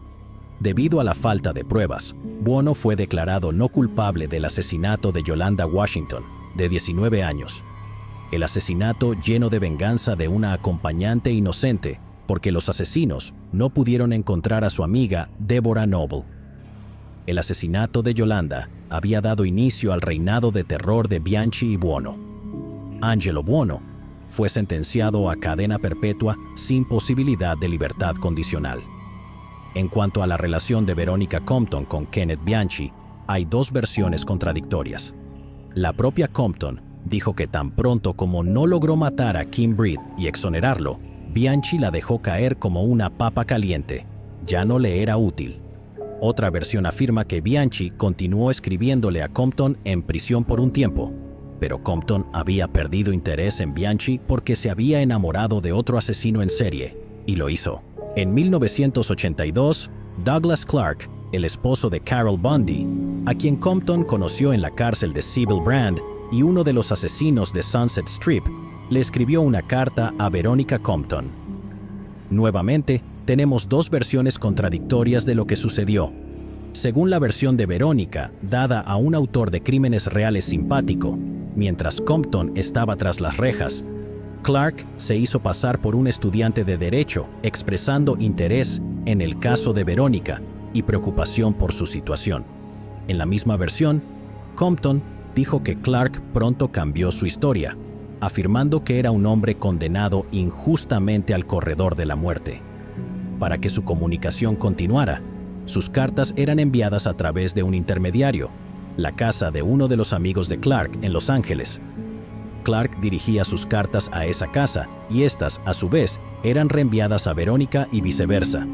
Debido a la falta de pruebas, Buono fue declarado no culpable del asesinato de Yolanda Washington, de 19 años. El asesinato lleno de venganza de una acompañante inocente, porque los asesinos no pudieron encontrar a su amiga Deborah Noble. El asesinato de Yolanda había dado inicio al reinado de terror de Bianchi y Buono. Angelo Buono fue sentenciado a cadena perpetua sin posibilidad de libertad condicional. En cuanto a la relación de Veronica Compton con Kenneth Bianchi, hay 2 versiones contradictorias. La propia Compton dijo que tan pronto como no logró matar a Kim Breed y exonerarlo, Bianchi la dejó caer como una papa caliente. Ya no le era útil. Otra versión afirma que Bianchi continuó escribiéndole a Compton en prisión por un tiempo, pero Compton había perdido interés en Bianchi porque se había enamorado de otro asesino en serie, y lo hizo. En 1982, Douglas Clark, el esposo de Carol Bundy, a quien Compton conoció en la cárcel de Sybil Brand, y uno de los asesinos de Sunset Strip le escribió una carta a Veronica Compton. Nuevamente, tenemos dos versiones contradictorias de lo que sucedió. Según la versión de Veronica, dada a un autor de crímenes reales simpático, mientras Compton estaba tras las rejas, Clark se hizo pasar por un estudiante de derecho, expresando interés en el caso de Veronica y preocupación por su situación. En la misma versión, Compton dijo que Clark pronto cambió su historia, afirmando que era un hombre condenado injustamente al corredor de la muerte. Para que su comunicación continuara, sus cartas eran enviadas a través de un intermediario, la casa de uno de los amigos de Clark en Los Ángeles. Clark dirigía sus cartas a esa casa y estas, a su vez, eran reenviadas a Veronica y viceversa.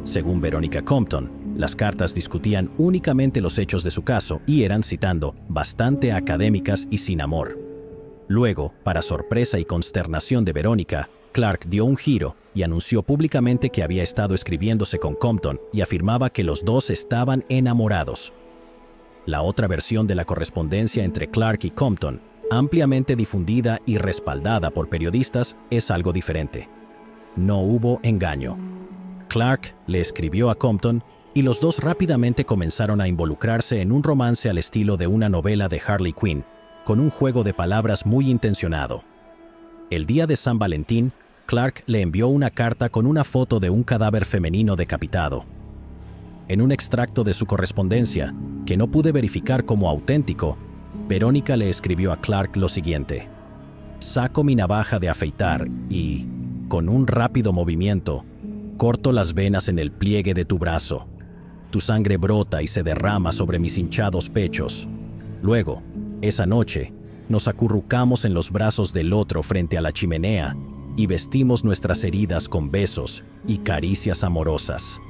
Según Veronica Compton, las cartas discutían únicamente los hechos de su caso y eran, citando, bastante académicas y sin amor. Luego, para sorpresa y consternación de Veronica, Clark dio un giro y anunció públicamente que había estado escribiéndose con Compton y afirmaba que los dos estaban enamorados. La otra versión de la correspondencia entre Clark y Compton, ampliamente difundida y respaldada por periodistas, es algo diferente. No hubo engaño. Clark le escribió a Compton y los dos rápidamente comenzaron a involucrarse en un romance al estilo de una novela de Harley Quinn, con un juego de palabras muy intencionado. El día de San Valentín, Clark le envió una carta con una foto de un cadáver femenino decapitado. En un extracto de su correspondencia, que no pude verificar como auténtico, Veronica le escribió a Clark lo siguiente: «Saco mi navaja de afeitar y, con un rápido movimiento, corto las venas en el pliegue de tu brazo. Tu sangre brota y se derrama sobre mis hinchados pechos. Luego, esa noche, nos acurrucamos en los brazos del otro frente a la chimenea y vestimos nuestras heridas con besos y caricias amorosas».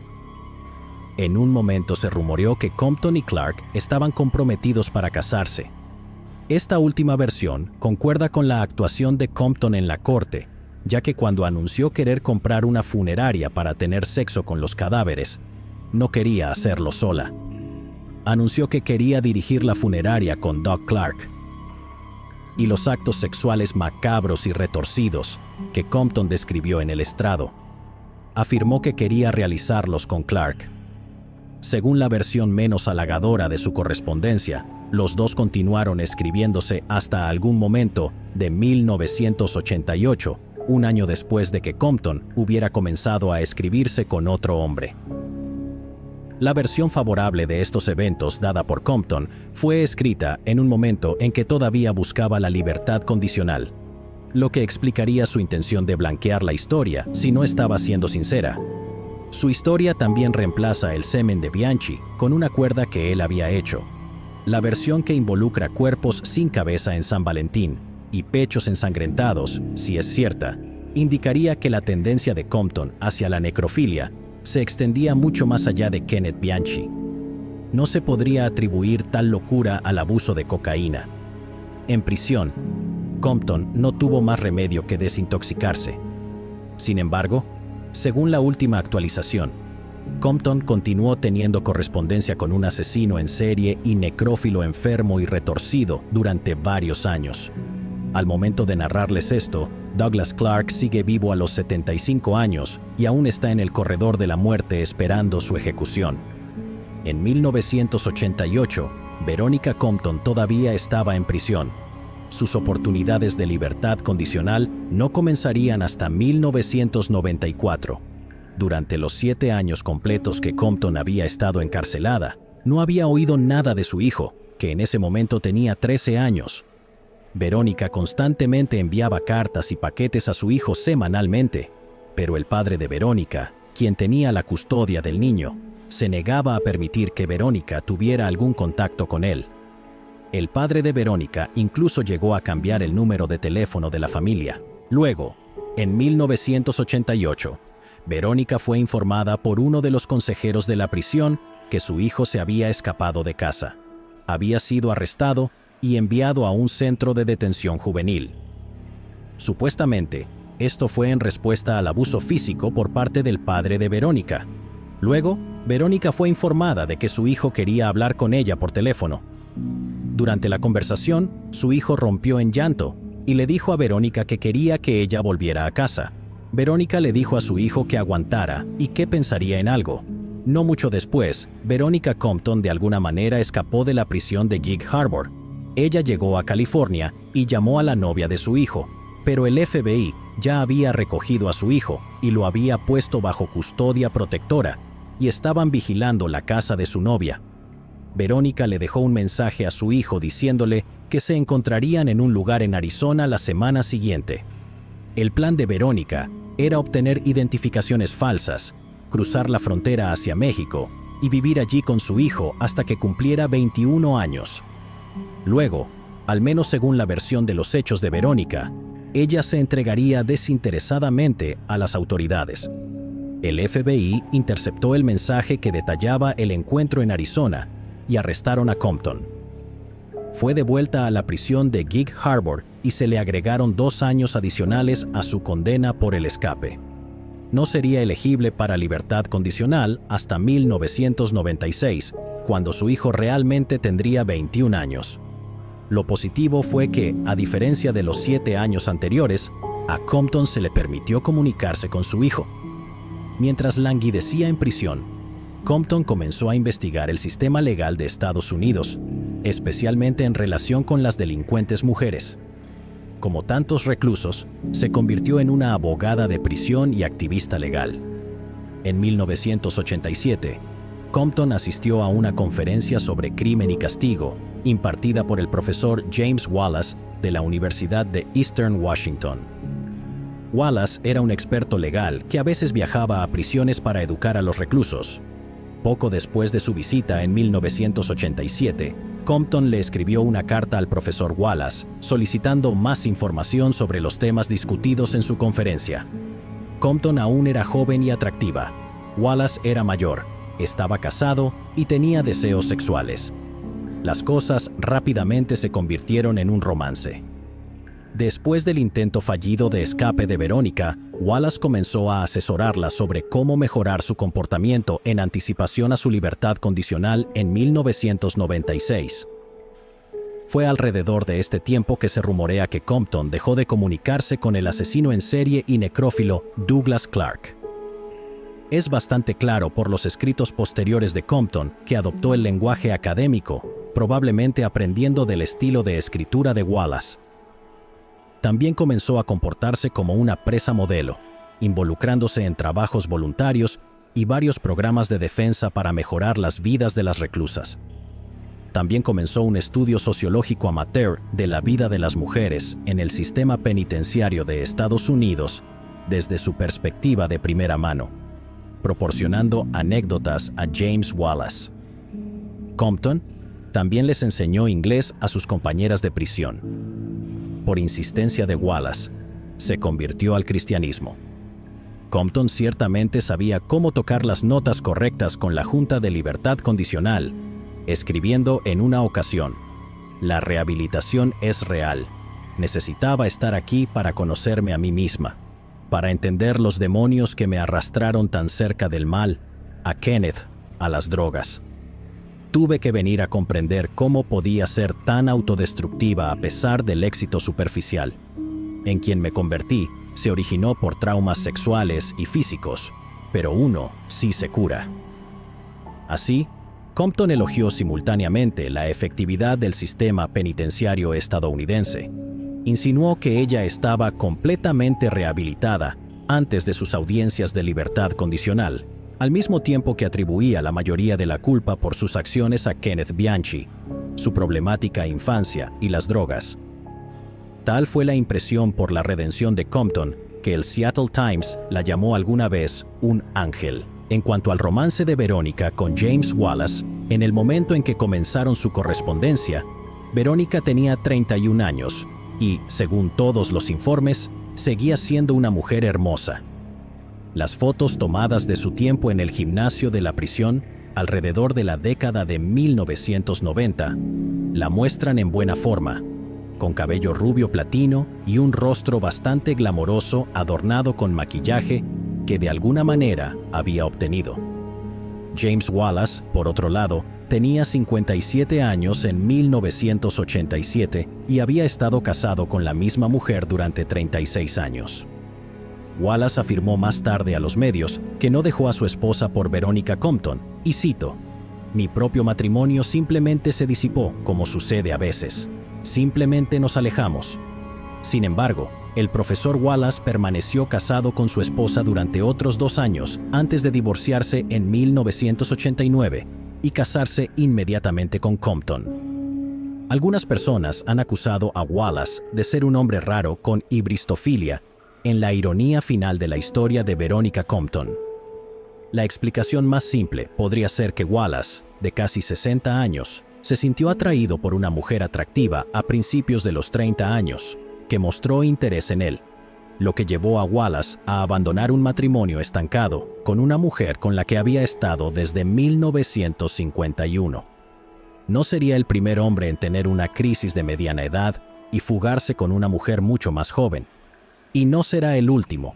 En un momento se rumoreó que Compton y Clark estaban comprometidos para casarse. Esta última versión concuerda con la actuación de Compton en la corte, ya que cuando anunció querer comprar una funeraria para tener sexo con los cadáveres, no quería hacerlo sola. Anunció que quería dirigir la funeraria con Doug Clark. Y los actos sexuales macabros y retorcidos que Compton describió en el estrado, afirmó que quería realizarlos con Clark. Según la versión menos halagadora de su correspondencia, los dos continuaron escribiéndose hasta algún momento de 1988, un año después de que Compton hubiera comenzado a escribirse con otro hombre. La versión favorable de estos eventos dada por Compton fue escrita en un momento en que todavía buscaba la libertad condicional, lo que explicaría su intención de blanquear la historia si no estaba siendo sincera. Su historia también reemplaza el semen de Bianchi con una cuerda que él había hecho. La versión que involucra cuerpos sin cabeza en San Valentín y pechos ensangrentados, si es cierta, indicaría que la tendencia de Compton hacia la necrofilia se extendía mucho más allá de Kenneth Bianchi. No se podría atribuir tal locura al abuso de cocaína. En prisión, Compton no tuvo más remedio que desintoxicarse. Sin embargo, según la última actualización, Compton continuó teniendo correspondencia con un asesino en serie y necrófilo enfermo y retorcido durante varios años. Al momento de narrarles esto, Douglas Clark sigue vivo a los 75 años y aún está en el corredor de la muerte esperando su ejecución. En 1988, Veronica Compton todavía estaba en prisión. Sus oportunidades de libertad condicional no comenzarían hasta 1994. Durante los 7 años completos que Compton había estado encarcelada, no había oído nada de su hijo, que en ese momento tenía 13 años. Veronica constantemente enviaba cartas y paquetes a su hijo semanalmente, pero el padre de Veronica, quien tenía la custodia del niño, se negaba a permitir que Veronica tuviera algún contacto con él. El padre de Veronica incluso llegó a cambiar el número de teléfono de la familia. Luego, en 1988, Veronica fue informada por uno de los consejeros de la prisión que su hijo se había escapado de casa. Había sido arrestado y enviado a un centro de detención juvenil. Supuestamente, esto fue en respuesta al abuso físico por parte del padre de Veronica. Luego, Veronica fue informada de que su hijo quería hablar con ella por teléfono. Durante la conversación, su hijo rompió en llanto y le dijo a Verónica que quería que ella volviera a casa. Verónica le dijo a su hijo que aguantara y que pensaría en algo. No mucho después, Verónica Compton de alguna manera escapó de la prisión de Gig Harbor. Ella llegó a California y llamó a la novia de su hijo, pero el FBI ya había recogido a su hijo y lo había puesto bajo custodia protectora y estaban vigilando la casa de su novia. Verónica le dejó un mensaje a su hijo diciéndole que se encontrarían en un lugar en Arizona la semana siguiente. El plan de Verónica era obtener identificaciones falsas, cruzar la frontera hacia México y vivir allí con su hijo hasta que cumpliera 21 años. Luego, al menos según la versión de los hechos de Verónica, ella se entregaría desinteresadamente a las autoridades. El FBI interceptó el mensaje que detallaba el encuentro en Arizona y arrestaron a Compton. Fue devuelta a la prisión de Gig Harbor y se le agregaron 2 años adicionales a su condena por el escape. No sería elegible para libertad condicional hasta 1996, cuando su hijo realmente tendría 21 años. Lo positivo fue que, a diferencia de los 7 años anteriores, a Compton se le permitió comunicarse con su hijo. Mientras languidecía en prisión, Compton comenzó a investigar el sistema legal de Estados Unidos, especialmente en relación con las delincuentes mujeres. Como tantos reclusos, se convirtió en una abogada de prisión y activista legal. En 1987, Compton asistió a una conferencia sobre crimen y castigo, impartida por el profesor James Wallace de la Universidad de Eastern Washington. Wallace era un experto legal que a veces viajaba a prisiones para educar a los reclusos. Poco después de su visita en 1987, Compton le escribió una carta al profesor Wallace solicitando más información sobre los temas discutidos en su conferencia. Compton aún era joven y atractiva. Wallace era mayor, estaba casado y tenía deseos sexuales. Las cosas rápidamente se convirtieron en un romance. Después del intento fallido de escape de Verónica, Wallace comenzó a asesorarla sobre cómo mejorar su comportamiento en anticipación a su libertad condicional en 1996. Fue alrededor de este tiempo que se rumorea que Compton dejó de comunicarse con el asesino en serie y necrófilo Douglas Clark. Es bastante claro por los escritos posteriores de Compton que adoptó el lenguaje académico, probablemente aprendiendo del estilo de escritura de Wallace. También comenzó a comportarse como una presa modelo, involucrándose en trabajos voluntarios y varios programas de defensa para mejorar las vidas de las reclusas. También comenzó un estudio sociológico amateur de la vida de las mujeres en el sistema penitenciario de Estados Unidos desde su perspectiva de primera mano, proporcionando anécdotas a James Wallace. Compton también les enseñó inglés a sus compañeras de prisión. Por insistencia de Wallace, se convirtió al cristianismo. Compton ciertamente sabía cómo tocar las notas correctas con la Junta de Libertad Condicional, escribiendo en una ocasión: "La rehabilitación es real. Necesitaba estar aquí para conocerme a mí misma, para entender los demonios que me arrastraron tan cerca del mal, a Kenneth, a las drogas. Tuve que venir a comprender cómo podía ser tan autodestructiva a pesar del éxito superficial. En quien me convertí se originó por traumas sexuales y físicos, pero uno sí se cura". Así, Compton elogió simultáneamente la efectividad del sistema penitenciario estadounidense. Insinuó que ella estaba completamente rehabilitada antes de sus audiencias de libertad condicional, al mismo tiempo que atribuía la mayoría de la culpa por sus acciones a Kenneth Bianchi, su problemática infancia y las drogas. Tal fue la impresión por la redención de Compton que el Seattle Times la llamó alguna vez un ángel. En cuanto al romance de Verónica con James Wallace, en el momento en que comenzaron su correspondencia, Verónica tenía 31 años y, según todos los informes, seguía siendo una mujer hermosa. Las fotos tomadas de su tiempo en el gimnasio de la prisión, alrededor de la década de 1990, la muestran en buena forma, con cabello rubio platino y un rostro bastante glamoroso adornado con maquillaje que de alguna manera había obtenido. James Wallace, por otro lado, Tenía 57 años en 1987 y había estado casado con la misma mujer durante 36 años. Wallace afirmó más tarde a los medios que no dejó a su esposa por Veronica Compton, y cito: "Mi propio matrimonio simplemente se disipó, como sucede a veces. Simplemente nos alejamos". Sin embargo, el profesor Wallace permaneció casado con su esposa durante otros 2 años antes de divorciarse en 1989 y casarse inmediatamente con Compton. Algunas personas han acusado a Wallace de ser un hombre raro con hibristofilia en la ironía final de la historia de Veronica Compton. La explicación más simple podría ser que Wallace, de casi 60 años, se sintió atraído por una mujer atractiva a principios de los 30 años, que mostró interés en él, lo que llevó a Wallace a abandonar un matrimonio estancado con una mujer con la que había estado desde 1951. No sería el primer hombre en tener una crisis de mediana edad y fugarse con una mujer mucho más joven. Y no será el último.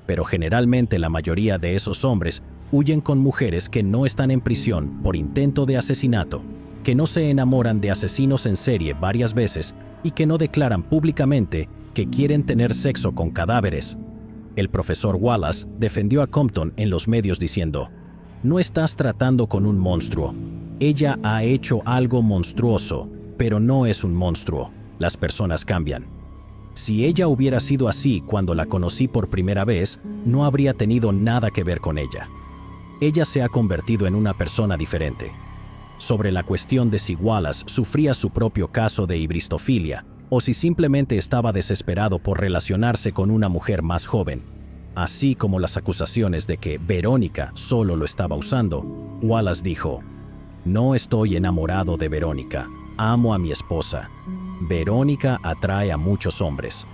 Pero generalmente la mayoría de esos hombres huyen con mujeres que no están en prisión por intento de asesinato, que no se enamoran de asesinos en serie varias veces y que no declaran públicamente que quieren tener sexo con cadáveres. El profesor Wallace defendió a Compton en los medios diciendo: "No estás tratando con un monstruo. Ella ha hecho algo monstruoso, pero no es un monstruo. Las personas cambian. Si ella hubiera sido así cuando la conocí por primera vez, no habría tenido nada que ver con ella. Ella se ha convertido en una persona diferente". Sobre la cuestión de si Wallace sufría su propio caso de hibristofilia o si simplemente estaba desesperado por relacionarse con una mujer más joven, así como las acusaciones de que Verónica solo lo estaba usando, Wallace dijo: "No estoy enamorado de Verónica. Amo a mi esposa. Verónica atrae a muchos hombres.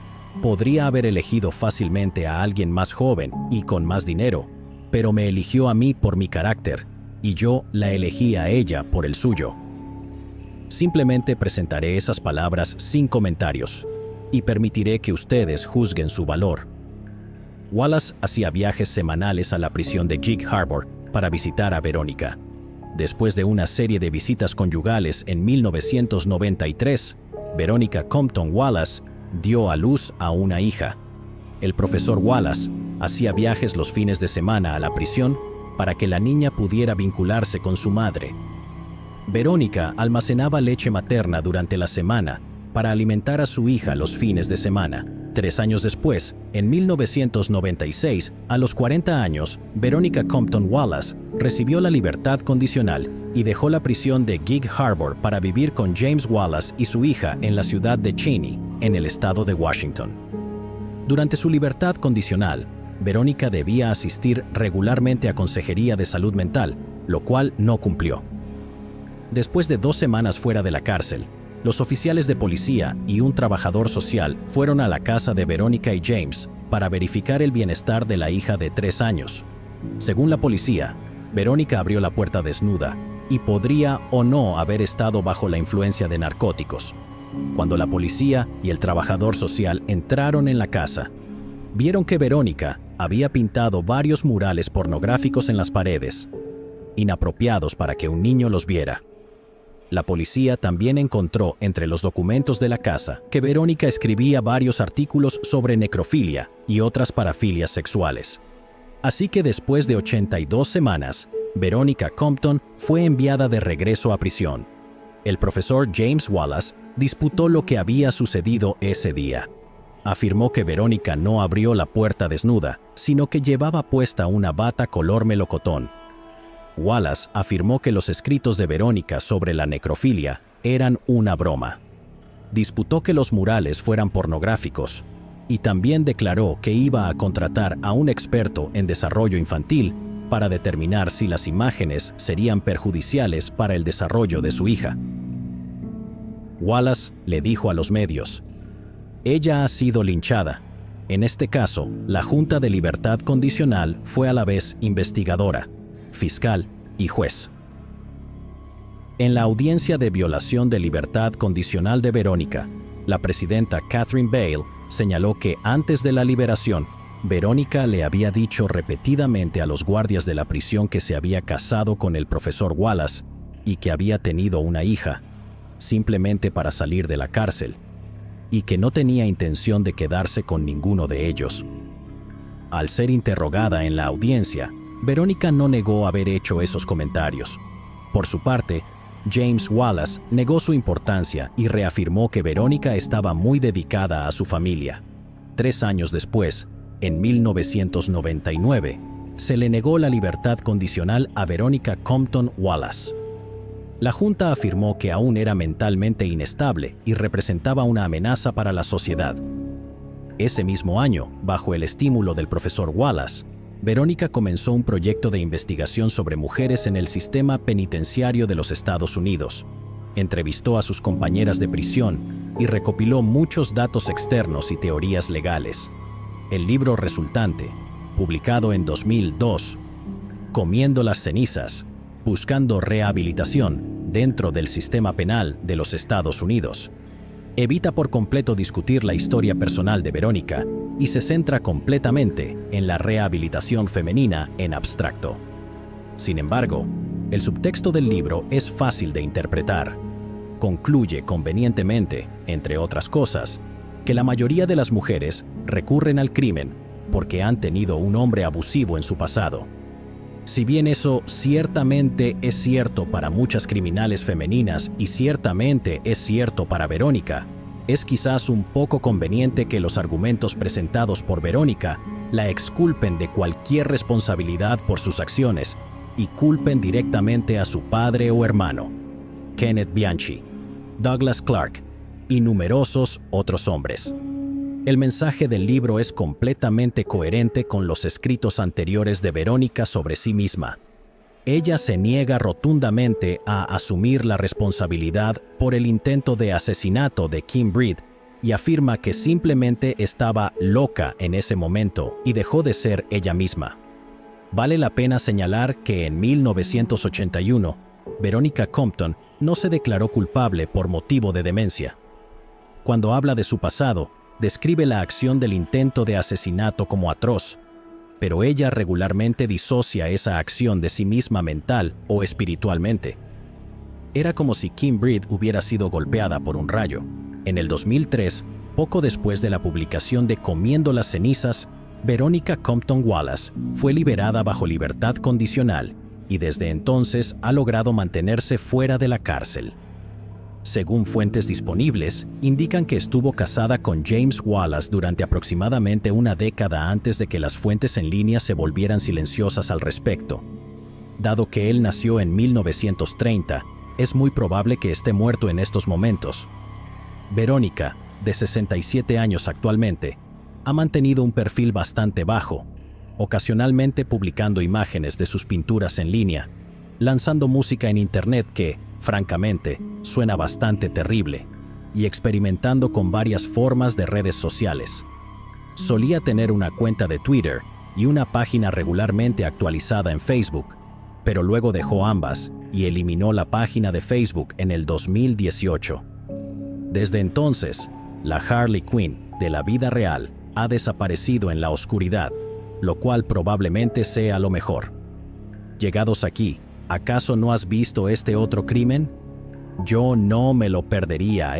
Podría haber elegido fácilmente a alguien más joven y con más dinero, pero me eligió a mí por mi carácter, y yo la elegí a ella por el suyo". Simplemente presentaré esas palabras sin comentarios y permitiré que ustedes juzguen su valor. Wallace hacía viajes semanales a la prisión de Gig Harbor para visitar a Verónica. Después de una serie de visitas conyugales en 1993, Veronica Compton Wallace dio a luz a una hija. El profesor Wallace hacía viajes los fines de semana a la prisión para que la niña pudiera vincularse con su madre. Verónica almacenaba leche materna durante la semana para alimentar a su hija los fines de semana. 3 años después, en 1996, a los 40 años, Veronica Compton Wallace recibió la libertad condicional y dejó la prisión de Gig Harbor para vivir con James Wallace y su hija en la ciudad de Cheney, en el estado de Washington. Durante su libertad condicional, Verónica debía asistir regularmente a consejería de salud mental, lo cual no cumplió. Después de 2 semanas fuera de la cárcel, los oficiales de policía y un trabajador social fueron a la casa de Verónica y James para verificar el bienestar de la hija de 3 años. Según la policía, Verónica abrió la puerta desnuda y podría o no haber estado bajo la influencia de narcóticos. Cuando la policía y el trabajador social entraron en la casa, vieron que Verónica había pintado varios murales pornográficos en las paredes, inapropiados para que un niño los viera. La policía también encontró entre los documentos de la casa que Verónica escribía varios artículos sobre necrofilia y otras parafilias sexuales. Así que después de 82 semanas, Veronica Compton fue enviada de regreso a prisión. El profesor James Wallace disputó lo que había sucedido ese día. Afirmó que Verónica no abrió la puerta desnuda, sino que llevaba puesta una bata color melocotón. Wallace afirmó que los escritos de Verónica sobre la necrofilia eran una broma. Disputó que los murales fueran pornográficos y también declaró que iba a contratar a un experto en desarrollo infantil para determinar si las imágenes serían perjudiciales para el desarrollo de su hija. Wallace le dijo a los medios: "Ella ha sido linchada. En este caso, la Junta de Libertad Condicional fue a la vez investigadora, fiscal y juez". En la audiencia de violación de libertad condicional de Verónica, la presidenta Catherine Bale señaló que antes de la liberación, Verónica le había dicho repetidamente a los guardias de la prisión que se había casado con el profesor Wallace y que había tenido una hija, simplemente para salir de la cárcel, y que no tenía intención de quedarse con ninguno de ellos. Al ser interrogada en la audiencia, Verónica no negó haber hecho esos comentarios. Por su parte, James Wallace negó su importancia y reafirmó que Verónica estaba muy dedicada a su familia. 3 años después, en 1999, se le negó la libertad condicional a Verónica Compton Wallace. La Junta afirmó que aún era mentalmente inestable y representaba una amenaza para la sociedad. Ese mismo año, bajo el estímulo del profesor Wallace, Verónica comenzó un proyecto de investigación sobre mujeres en el sistema penitenciario de los Estados Unidos. Entrevistó a sus compañeras de prisión y recopiló muchos datos externos y teorías legales. El libro resultante, publicado en 2002, Comiendo las cenizas, buscando rehabilitación dentro del sistema penal de los Estados Unidos, evita por completo discutir la historia personal de Verónica y se centra completamente en la rehabilitación femenina en abstracto. Sin embargo, el subtexto del libro es fácil de interpretar. Concluye convenientemente, entre otras cosas, que la mayoría de las mujeres recurren al crimen porque han tenido un hombre abusivo en su pasado. Si bien eso ciertamente es cierto para muchas criminales femeninas y ciertamente es cierto para Verónica, es quizás un poco conveniente que los argumentos presentados por Verónica la exculpen de cualquier responsabilidad por sus acciones y culpen directamente a su padre o hermano, Kenneth Bianchi, Douglas Clark y numerosos otros hombres. El mensaje del libro es completamente coherente con los escritos anteriores de Verónica sobre sí misma. Ella se niega rotundamente a asumir la responsabilidad por el intento de asesinato de Kim Breed y afirma que simplemente estaba loca en ese momento y dejó de ser ella misma. Vale la pena señalar que en 1981, Verónica Compton no se declaró culpable por motivo de demencia. Cuando habla de su pasado, describe la acción del intento de asesinato como atroz, pero ella regularmente disocia esa acción de sí misma mental o espiritualmente. Era como si Kim Breed hubiera sido golpeada por un rayo. En el 2003, poco después de la publicación de Comiendo las cenizas, Verónica Compton Wallace fue liberada bajo libertad condicional y desde entonces ha logrado mantenerse fuera de la cárcel. Según fuentes disponibles, indican que estuvo casada con James Wallace durante aproximadamente una década antes de que las fuentes en línea se volvieran silenciosas al respecto. Dado que él nació en 1930, es muy probable que esté muerto en estos momentos. Verónica, de 67 años actualmente, ha mantenido un perfil bastante bajo, ocasionalmente publicando imágenes de sus pinturas en línea, lanzando música en internet que, francamente, suena bastante terrible, y experimentando con varias formas de redes sociales. Solía tener una cuenta de Twitter y una página regularmente actualizada en Facebook, pero luego dejó ambas y eliminó la página de Facebook en el 2018. Desde entonces, la Harley Quinn de la vida real ha desaparecido en la oscuridad, lo cual probablemente sea lo mejor. Llegados aquí, ¿acaso no has visto este otro crimen? Yo no me lo perdería,